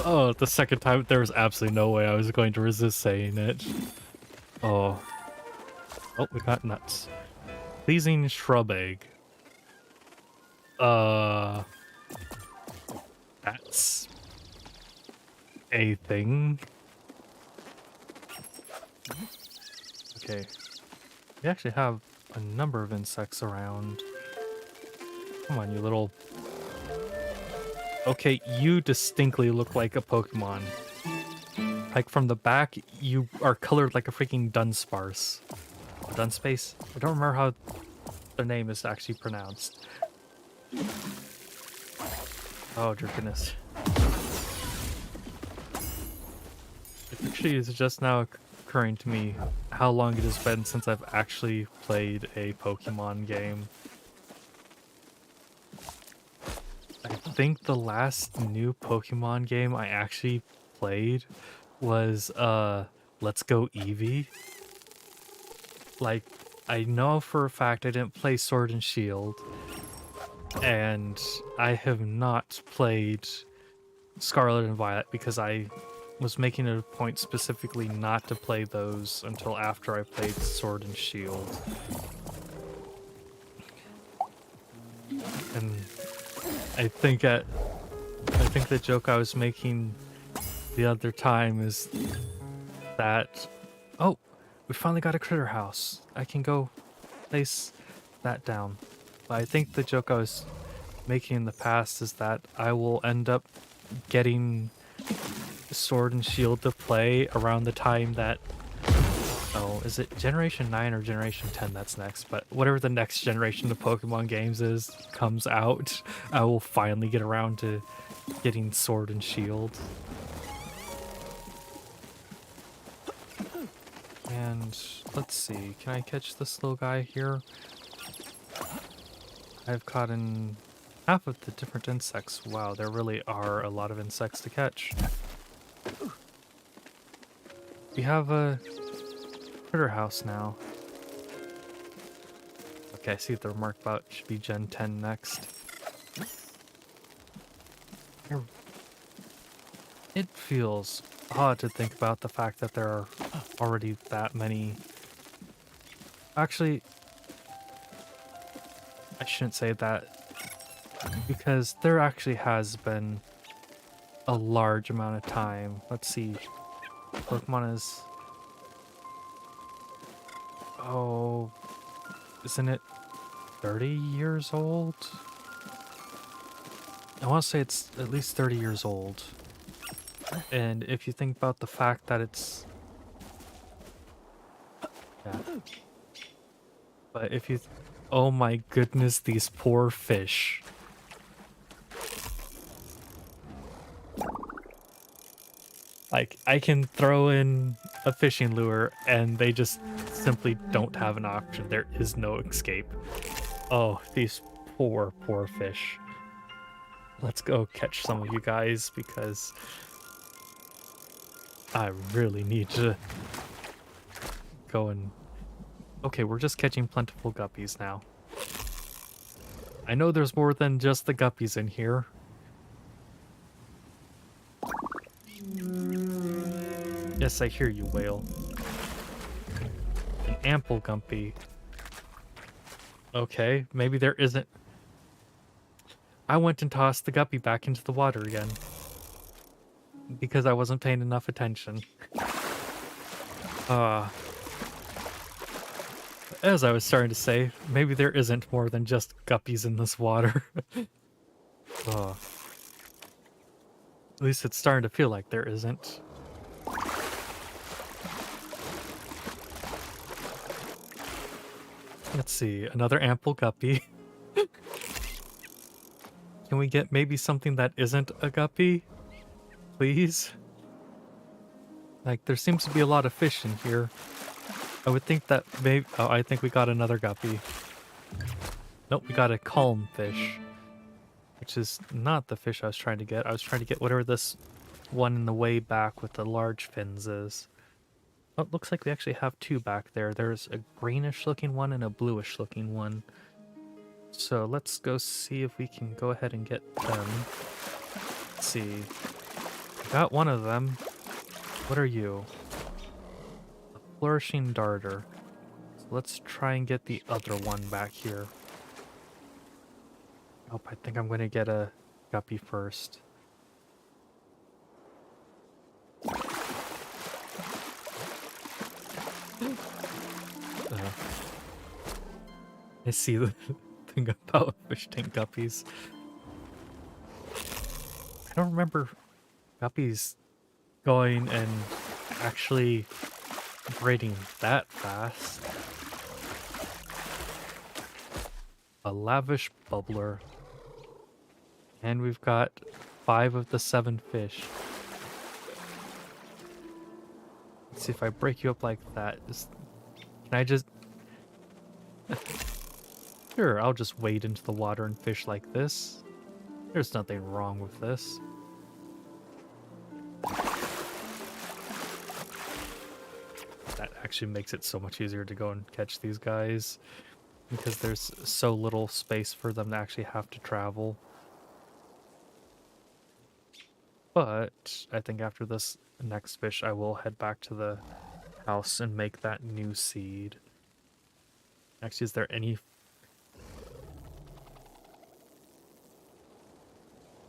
Oh, the second time, there was absolutely no way I was going to resist saying it. Oh. Oh, we got nuts. Pleasing shrub egg. That's a thing. Okay. We actually have a number of insects around. Come on, you little... Okay, you distinctly look like a Pokemon. Like, from the back, you are colored like a freaking Dunsparce. Dunspace? I don't remember how their name is actually pronounced. Oh, dear goodness. It actually is just now occurring to me how long it has been since I've actually played a Pokemon game. I think the last new Pokemon game I actually played was Let's Go Eevee. Like, I know for a fact I didn't play Sword and Shield, and I have not played Scarlet and Violet because I was making it a point specifically not to play those until after I played Sword and Shield. And I think the joke I was making the other time is that, oh, we finally got a critter house. I can go place that down. But I think the joke I was making in the past is that I will end up getting Sword and Shield to play around the time that, oh, is it Generation 9 or Generation 10 that's next? But whatever the next generation of Pokemon games comes out, I will finally get around to getting Sword and Shield. And let's see, can I catch this little guy here? I've caught in half of the different insects. Wow, there really are a lot of insects to catch. We have a critter house now. Okay, I see the remark about should be Gen 10 next. It feels odd to think about the fact that there are already that many. Actually, I shouldn't say that, because there actually has been a large amount of time. Let's see. Pokemon is... Oh... Isn't it 30 years old? I want to say it's at least 30 years old. And if you think about the fact that it's... Yeah. But if you... Oh my goodness, these poor fish. Like, I can throw in a fishing lure and they just simply don't have an option. There is no escape. Oh, these poor, poor fish. Let's go catch some of you guys because I really need to go and... Okay, we're just catching plentiful guppies now. I know there's more than just the guppies in here. Yes, I hear you, whale. An ample guppy. Okay, maybe there isn't... I went and tossed the guppy back into the water again. Because I wasn't paying enough attention. As I was starting to say, maybe there isn't more than just guppies in this water. At least it's starting to feel like there isn't. Let's see, another ample guppy. Can we get maybe something that isn't a guppy? Please? Like, there seems to be a lot of fish in here. I would think that maybe... Oh, I think we got another guppy. Nope, we got a calm fish. Which is not the fish I was trying to get. I was trying to get whatever this one in the way back with the large fins is. Oh, it looks like we actually have two back there. There's a greenish looking one and a bluish looking one. So let's go see if we can go ahead and get them. Let's see. Got one of them. What are you? A flourishing darter. So let's try and get the other one back here. Oh, I think I'm going to get a guppy first. I see the thing about fish tank guppies. I don't remember guppies going and actually breeding that fast. A lavish bubbler. And we've got 5 of the 7 fish. Let's see if I break you up like that. Can I just... Sure, I'll just wade into the water and fish like this. There's nothing wrong with this. That actually makes it so much easier to go and catch these guys, because there's so little space for them to actually have to travel. But I think after this next fish, I will head back to the house and make that new seed. Actually, is there any...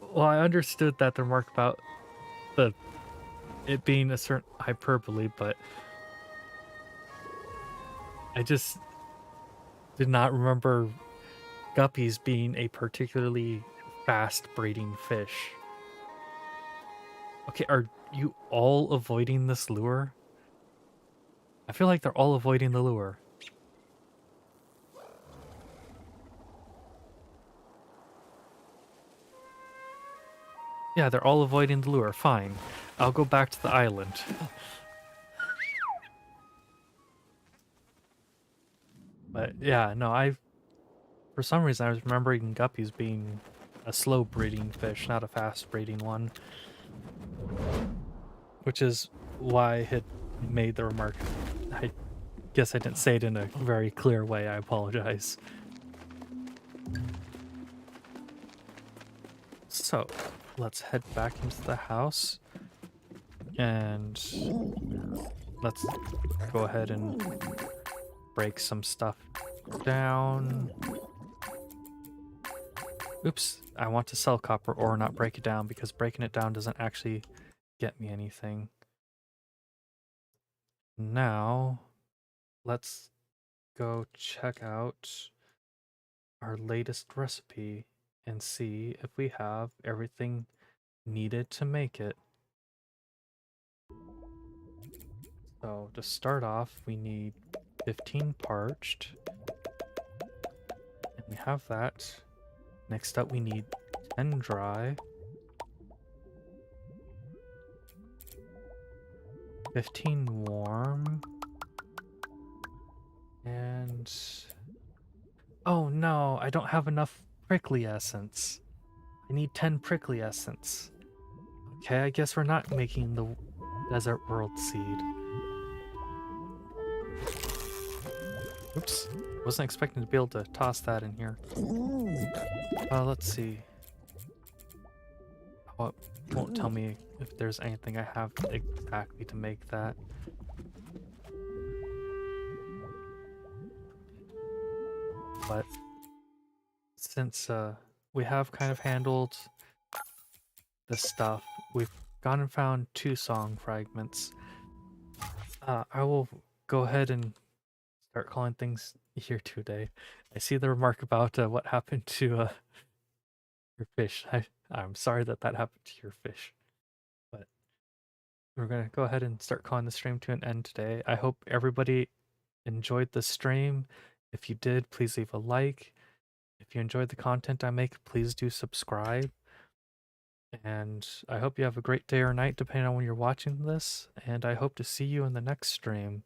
Well, I understood that the remark about it being a certain hyperbole, but I just did not remember guppies being a particularly fast breeding fish. Okay, are you all avoiding this lure? I feel like they're all avoiding the lure. Yeah, they're all avoiding the lure. Fine. I'll go back to the island. But yeah, no, for some reason I was remembering guppies being a slow breeding fish, not a fast breeding one. Which is why I had made the remark. I guess I didn't say it in a very clear way. I apologize. So, let's head back into the house. And let's go ahead and break some stuff down. Oops, I want to sell copper ore, not break it down, because breaking it down doesn't actually get me anything. Now, let's go check out our latest recipe and see if we have everything needed to make it. So to start off, we need 15 parched, and we have that. Next up, we need 10 dry, 15 warm, and... Oh no, I don't have enough prickly essence. I need 10 prickly essence. Okay, I guess we're not making the desert world seed. Oops, wasn't expecting to be able to toss that in here. Let's see. Oh, it won't tell me if there's anything I have exactly to make that. But since we have kind of handled the stuff, we've gone and found 2 song fragments. I will go ahead and start calling things here today. I see the remark about what happened to your fish. I'm sorry that happened to your fish, but we're gonna go ahead and start calling the stream to an end today. I hope everybody enjoyed the stream. If you did, please leave a like. If you enjoyed the content I make, please do subscribe. And I hope you have a great day or night depending on when you're watching this. And I hope to see you in the next stream.